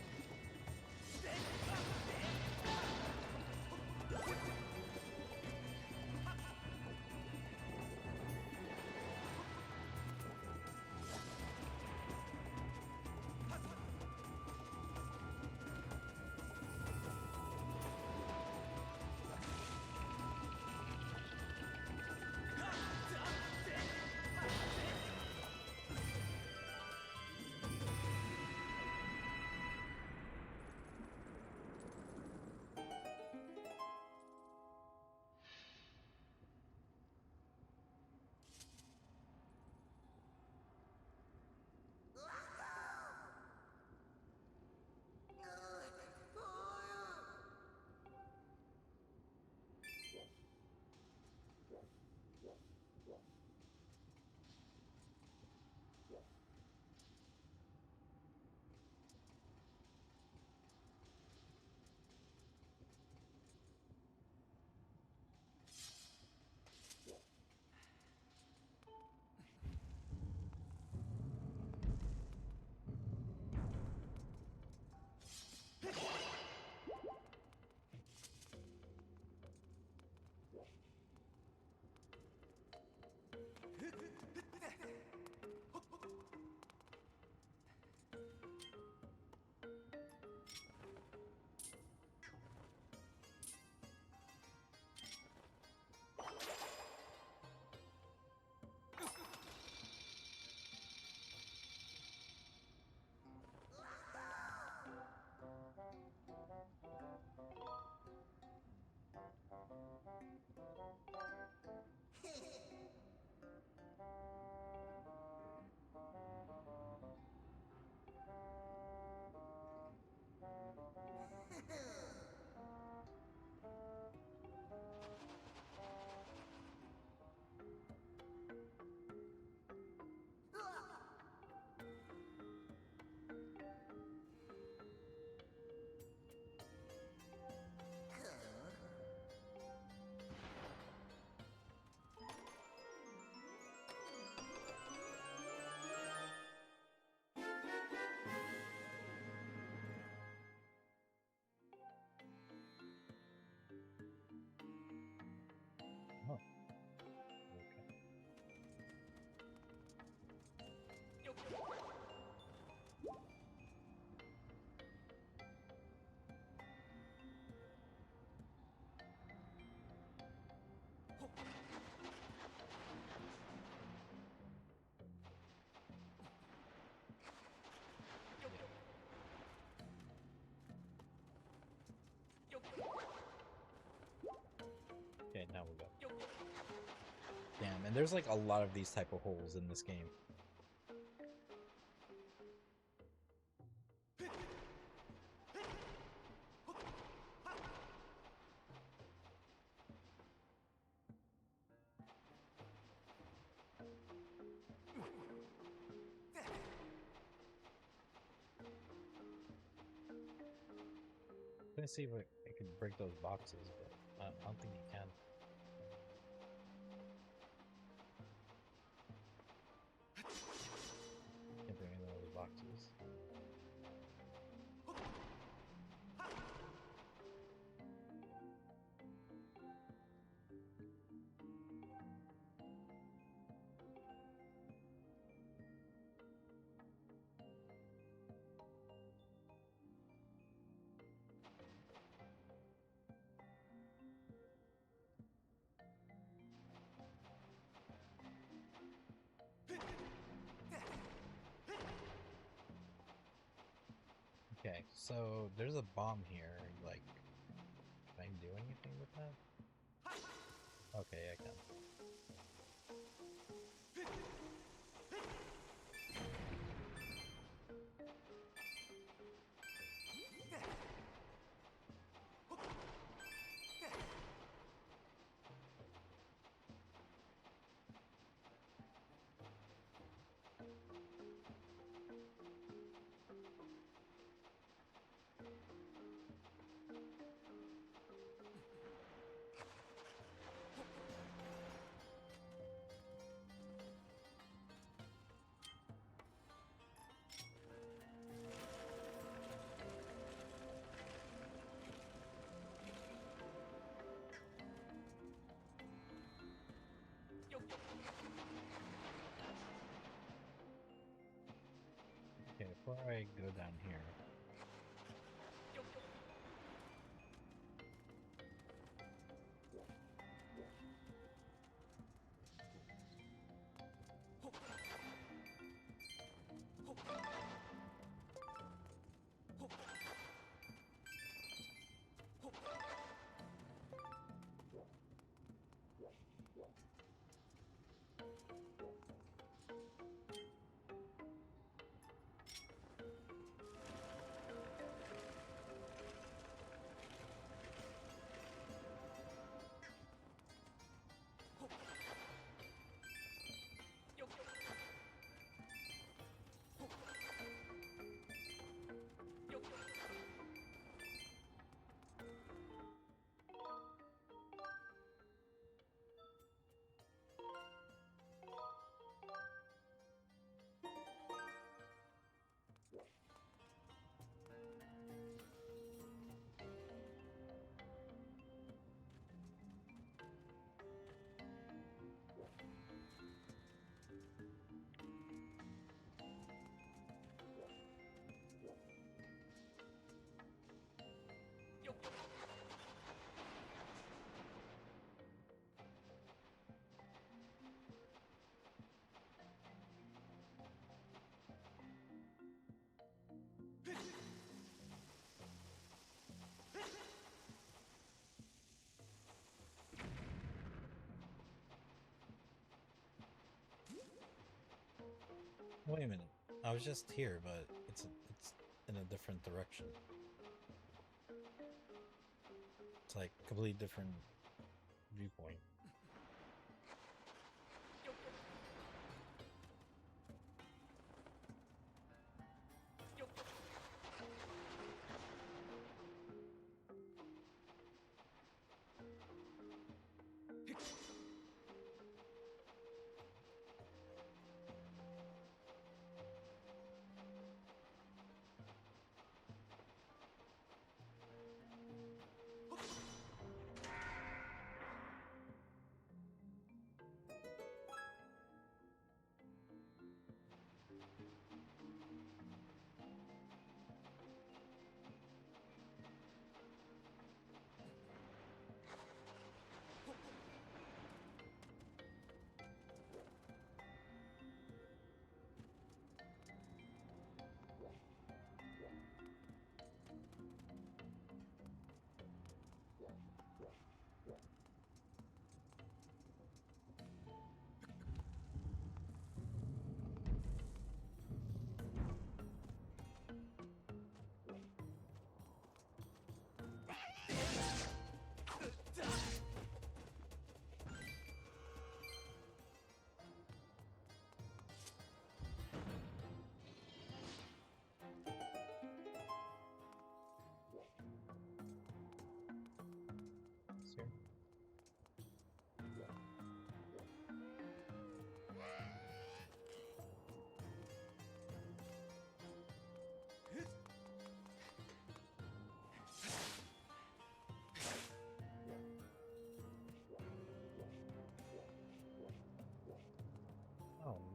Oh. Okay, now we go. Damn, and there's like a lot of these type of holes in this game. I'm gonna see if I can break those boxes, but I don't think you can. Can't do anything with those boxes. Okay, so there's a bomb here. Like, can I do anything with that? Okay, I can. Okay, before I go down here. Wait a minute. I was just here, but it's in a different direction. It's like completely different viewpoint.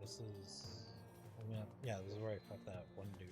This is... yeah, this is where I fought that one dude.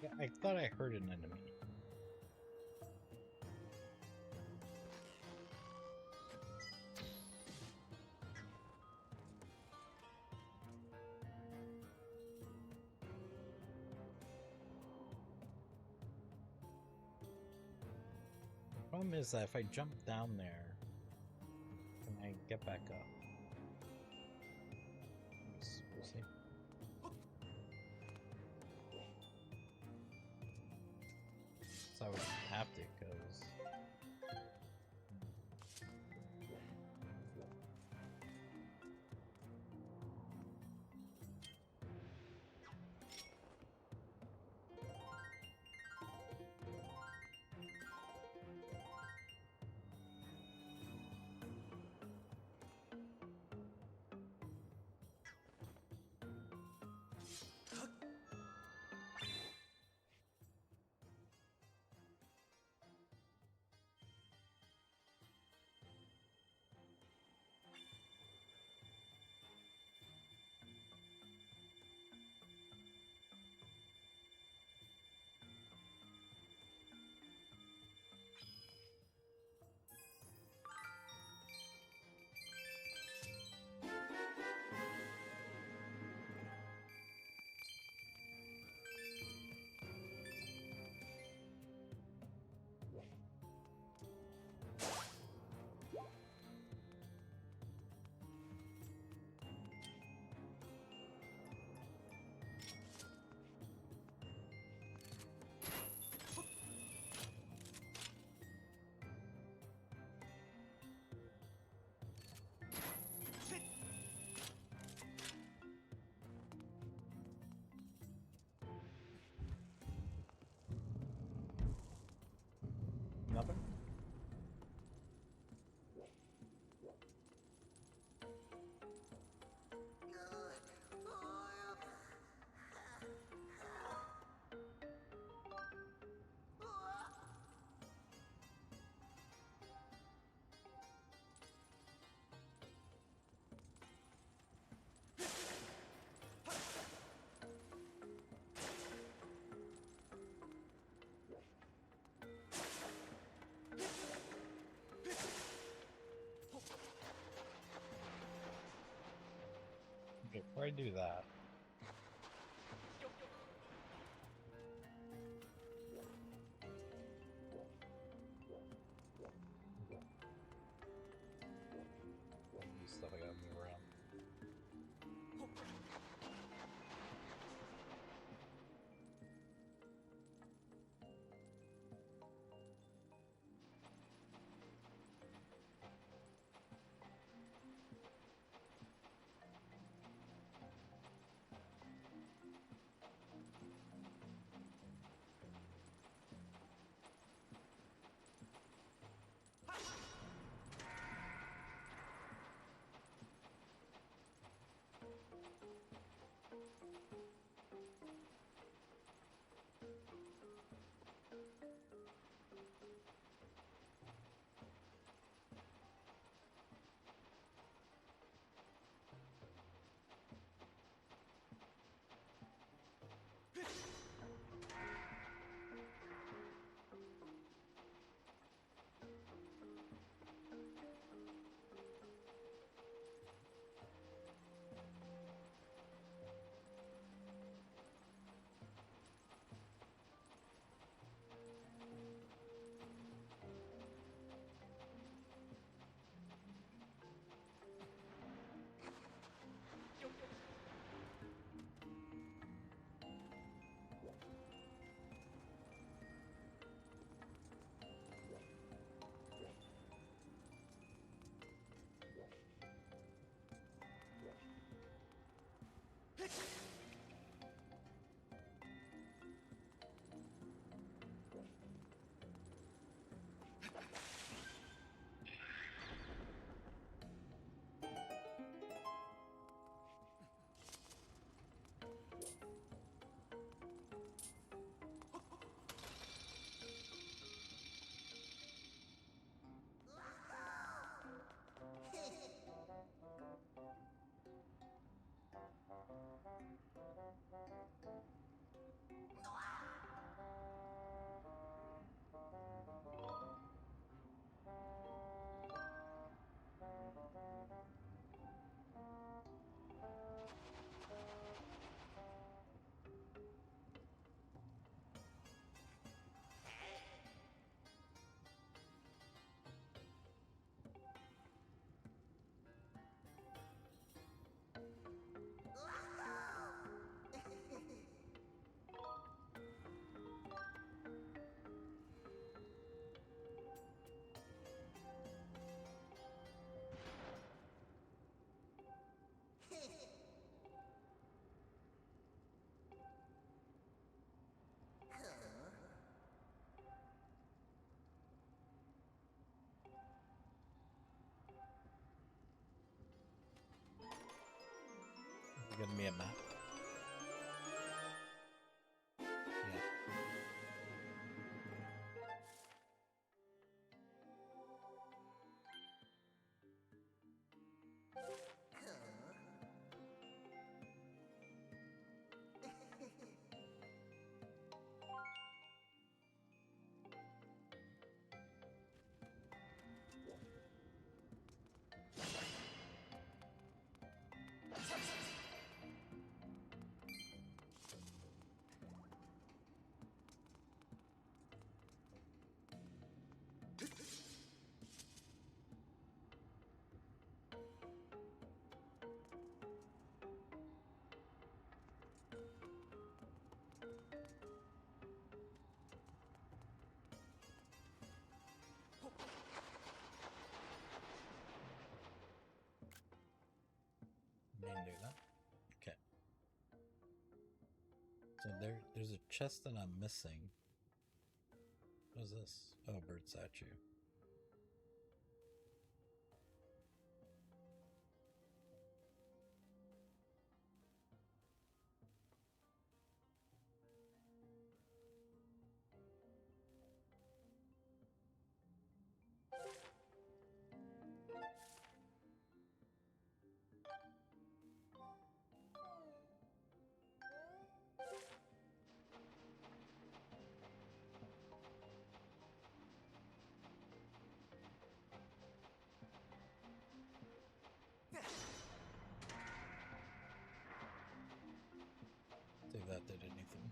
Yeah, I thought I heard an enemy. The problem is that if I jump down there, can I get back up? We'll see. So I would have to, because... Nothing? Okay, before I do that... stuff I gotta move around. gonna be a map. Yeah. Didn't do that. Okay. So there's a chest that I'm missing. What is this? Oh, bird statue. See if that did anything.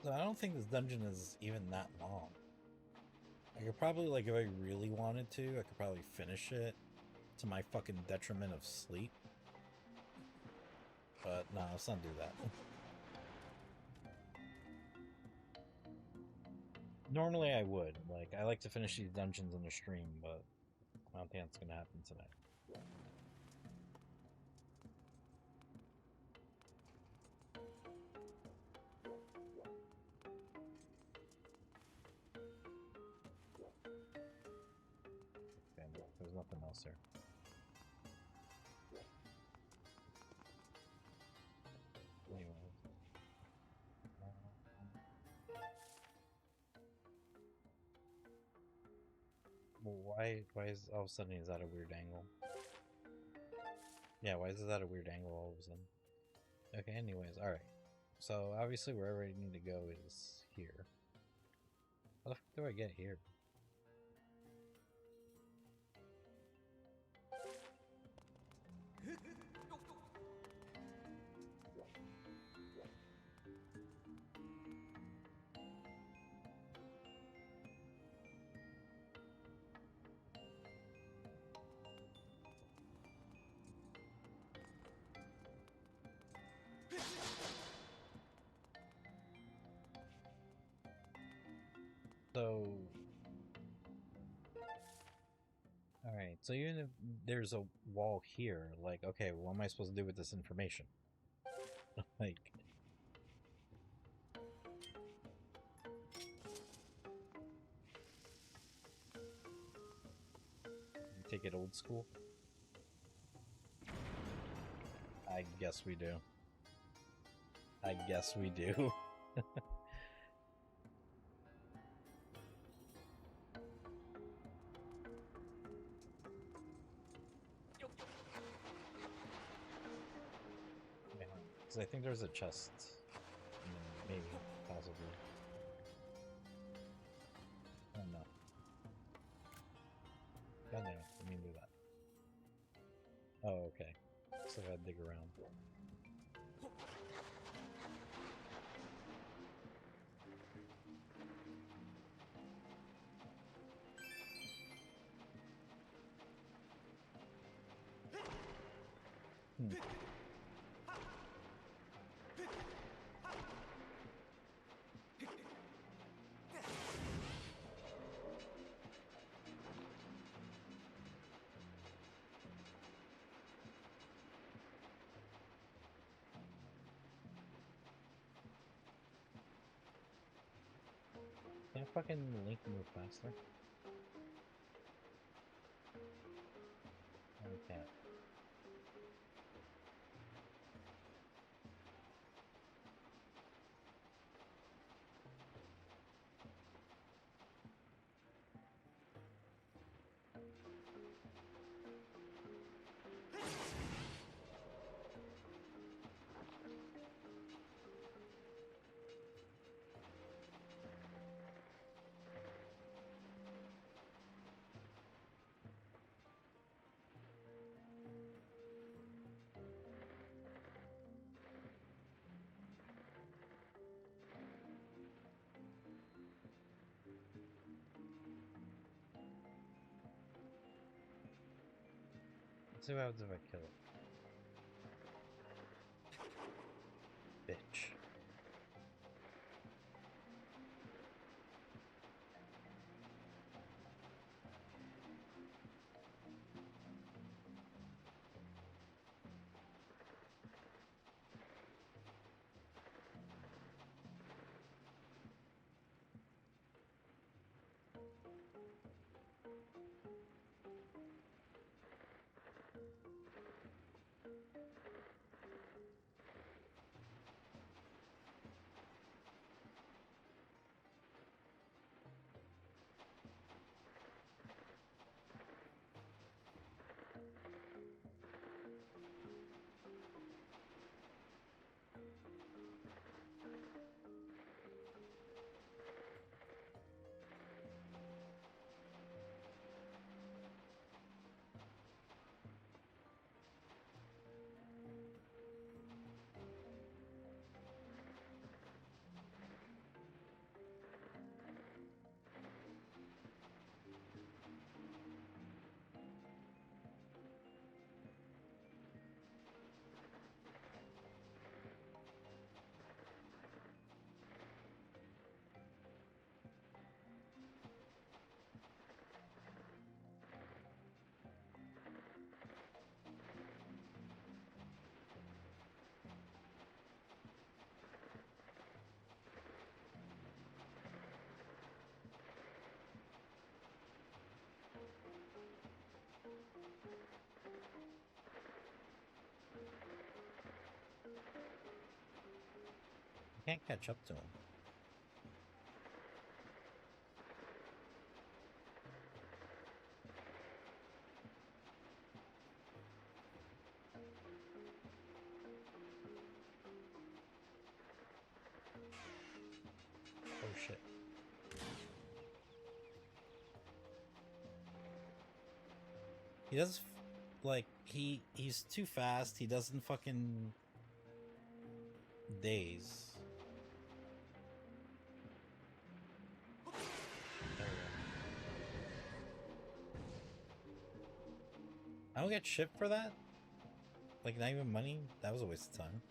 So I don't think this dungeon is even that long. I could probably, like, if I really wanted to, I could probably finish it to my fucking detriment of sleep. But nah, let's not do that. Normally I would. Like, I like to finish these dungeons in the stream, but I don't think that's gonna happen tonight. Okay, there's nothing else here. Anyways. Well, why is all of a sudden is that a weird angle? Yeah, why is that a weird angle all of a sudden? Okay, anyways, alright. So obviously wherever I need to go is here. How the fuck do I get here? So, alright, so even if there's a wall here, like, okay, what am I supposed to do with this information? Like, you take it old school? I guess we do. I guess we do. Because I think there's a chest. Maybe, possibly. Oh no. God damn it, I didn't mean to do that. Oh, okay. So I gotta dig around. Hmm. Can't fucking Link move faster? No, we can't. Let's see what happens if I kill it. Bitch. I can't catch up to him. Oh shit. He does like he's too fast. He doesn't fucking daze. There we go. I don't get shit for that? Like not even money? That was a waste of time.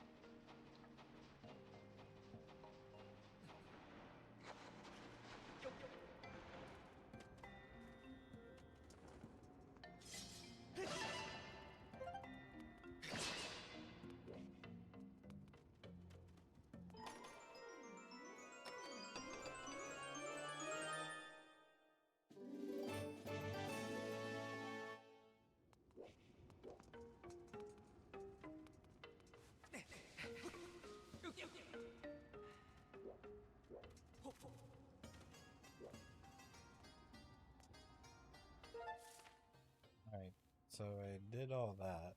Alright, so I did all that.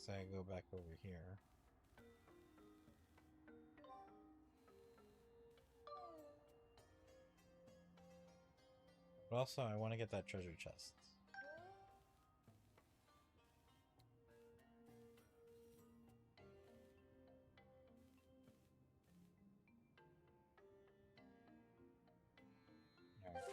So I go back over here. But also, I want to get that treasure chest. Alright.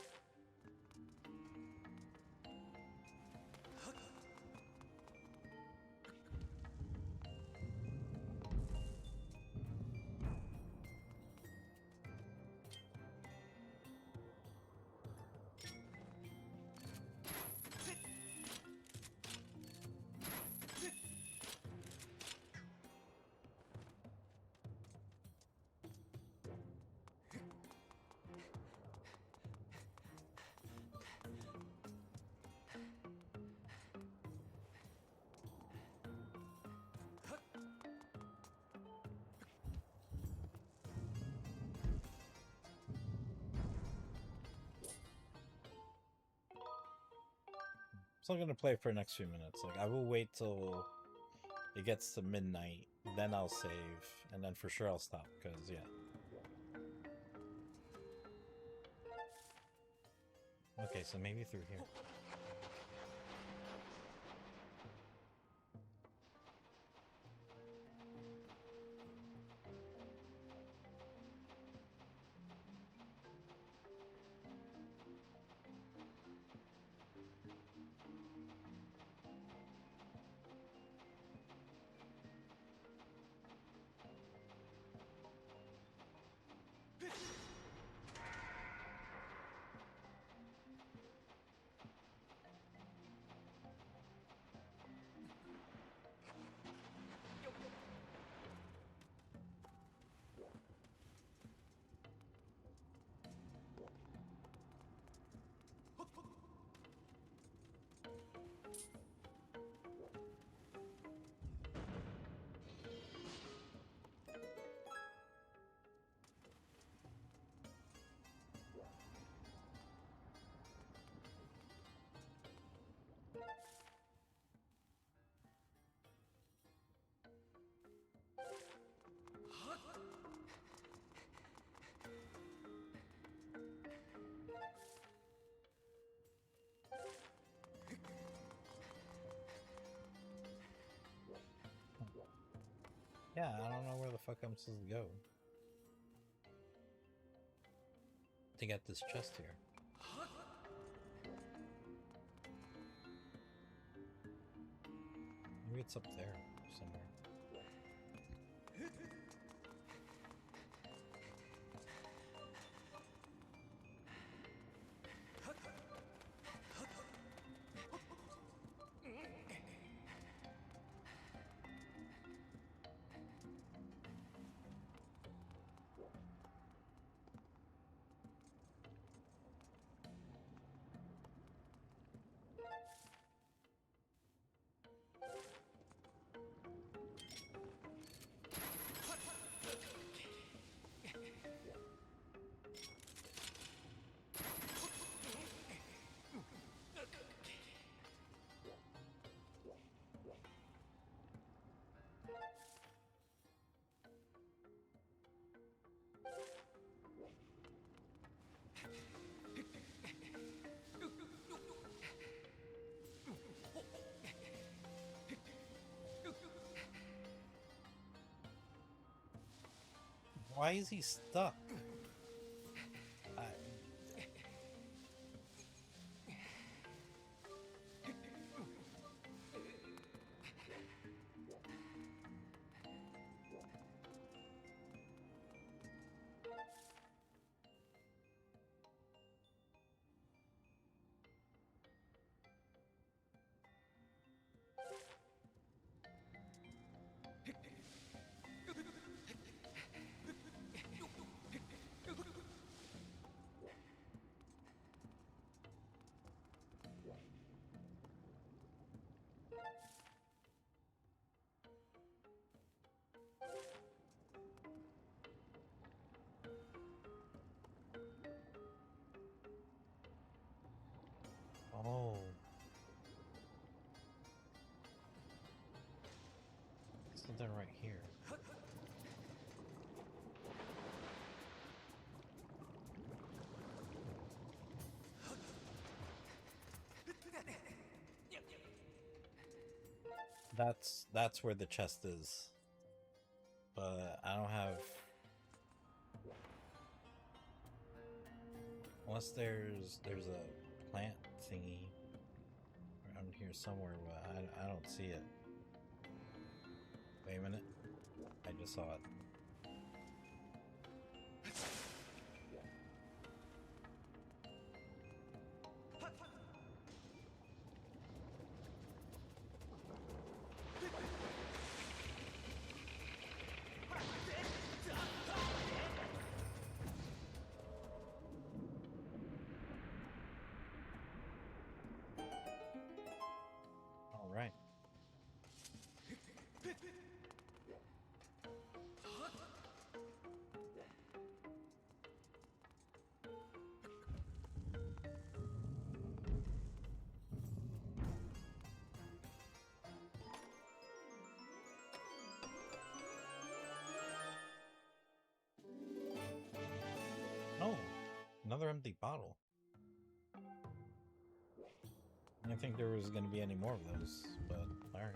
So I'm gonna play for the next few minutes. Like, I will wait till it gets to midnight, then I'll save, and then for sure I'll stop, because, yeah. Okay, so maybe through here. Yeah, I don't know where the fuck I'm supposed to go to get this chest here. Maybe it's up there somewhere. Why is he stuck? Oh. something right here. That's where the chest is. But I don't have... Unless there's a plant thingy around here somewhere, but I don't see it. Wait a minute. I just saw it. All right. Oh, another empty bottle. I didn't think there was going to be any more of those, but alright.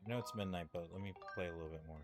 I know it's midnight, but let me play a little bit more.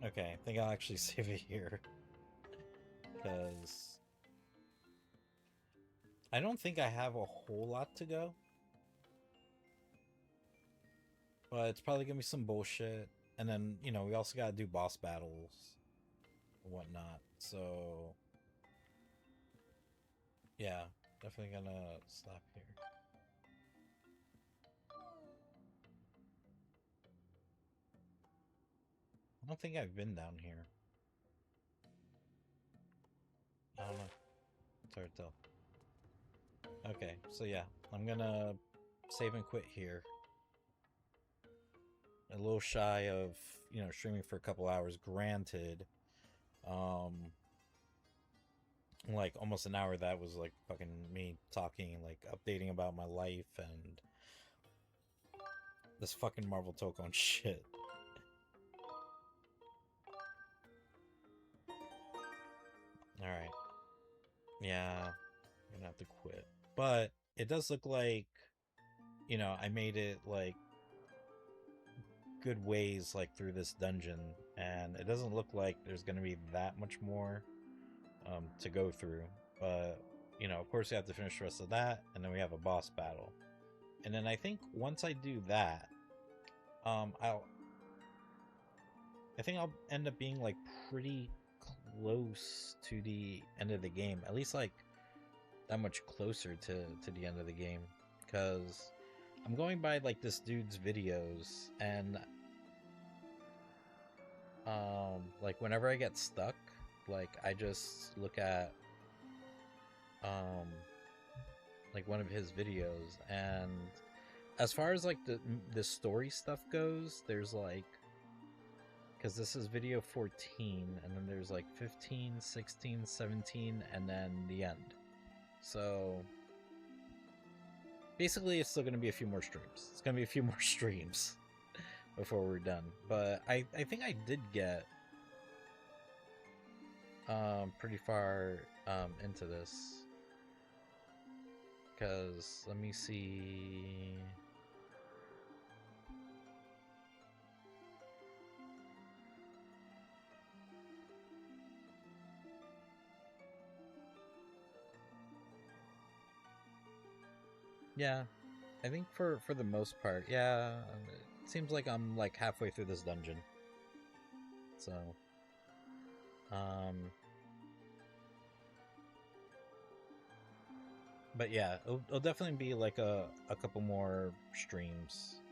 Okay, I think I'll actually save it here. Because I don't think I have a whole lot to go. But it's probably gonna be some bullshit. And then, you know, we also gotta do boss battles and whatnot. So yeah, definitely gonna stop here. I don't think I've been down here. I don't know. It's hard to tell. Okay, so yeah, I'm gonna save and quit here. A little shy of, you know, streaming for a couple hours, granted. Like almost an hour that was like fucking me talking, like updating about my life and this fucking Marvel Tokon shit. Alright. Yeah, I'm gonna have to quit. But it does look like, you know, I made it like good ways like through this dungeon, and it doesn't look like there's gonna be that much more to go through. But, you know, of course we have to finish the rest of that, and then we have a boss battle. And then I think once I do that, I think I'll end up being like pretty close to the end of the game, at least like that much closer to the end of the game, because I'm going by like this dude's videos, and like whenever I get stuck, like I just look at like one of his videos, and as far as like the story stuff goes, there's like because this is video 14, and then there's like 15, 16, 17, and then the end. So basically, it's still going to be a few more streams. It's going to be a few more streams before we're done. But I think I did get pretty far into this. Because, let me see... Yeah, I think for the most part, yeah, it seems like I'm like halfway through this dungeon. So, but yeah, it'll definitely be like a couple more streams,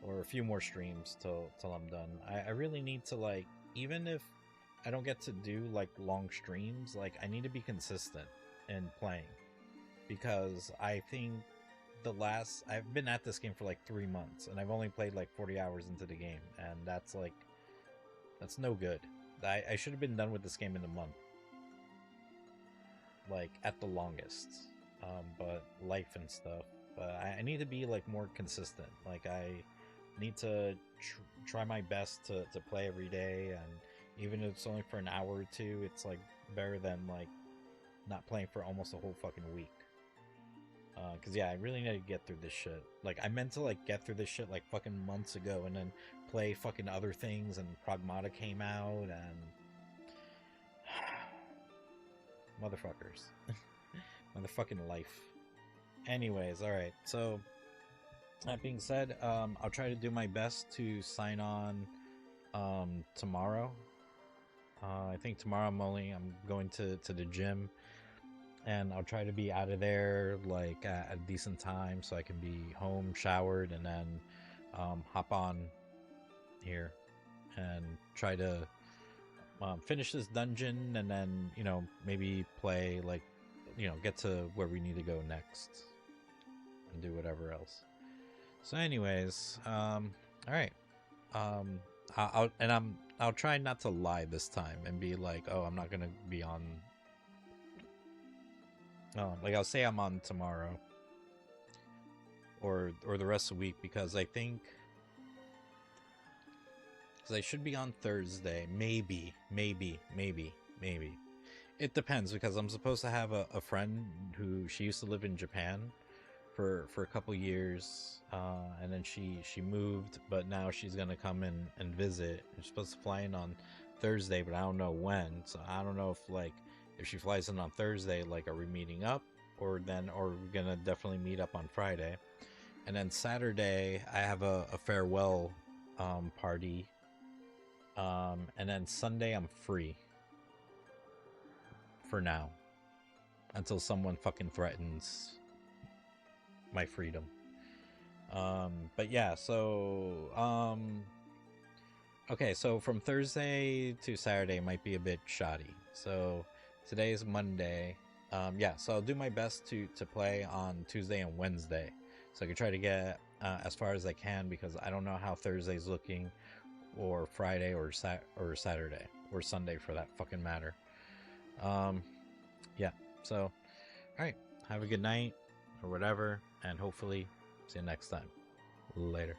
or a few more streams till I'm done. I really need to, like, even if I don't get to do like long streams, like I need to be consistent in playing, because I think I've been at this game for like 3 months, and I've only played like 40 hours into the game, and that's no good. I should have been done with this game in a month, like at the longest. But life and stuff. But I need to be like more consistent. Like I need to try my best to play every day, and even if it's only for an hour or two, it's like better than like not playing for almost a whole fucking week. Cause yeah, I really need to get through this shit. Like I meant to like get through this shit like fucking months ago, and then play fucking other things, and Pragmata came out, and motherfuckers. Motherfucking life. Anyways, alright, so that being said, I'll try to do my best to sign on tomorrow. I think tomorrow I'm going to the gym, and I'll try to be out of there like at a decent time, so I can be home, showered, and then hop on here and try to finish this dungeon, and then, you know, maybe play, like, you know, get to where we need to go next and do whatever else. So anyways, all right. I'll try not to lie this time and be like, oh, I'm not gonna be on. Like I'll say I'm on tomorrow or the rest of the week, because I think, because I should be on Thursday, maybe. It depends, because I'm supposed to have a friend who, she used to live in Japan for a couple years, and then she moved, but now she's gonna come in and visit. She's supposed to fly in on Thursday, but I don't know when. So I don't know if, like, if she flies in on Thursday, like, are we meeting up, or we're gonna definitely meet up on Friday. And then Saturday I have a farewell party, and then Sunday I'm free for now, until someone fucking threatens my freedom. But yeah, so okay, so from Thursday to Saturday might be a bit shoddy. So today is Monday. Yeah, so I'll do my best to play on Tuesday and Wednesday, so I can try to get as far as I can, because I don't know how Thursday's looking, or Friday, or Saturday, or Sunday for that fucking matter. Yeah, so alright, have a good night or whatever, and hopefully see you next time. Later.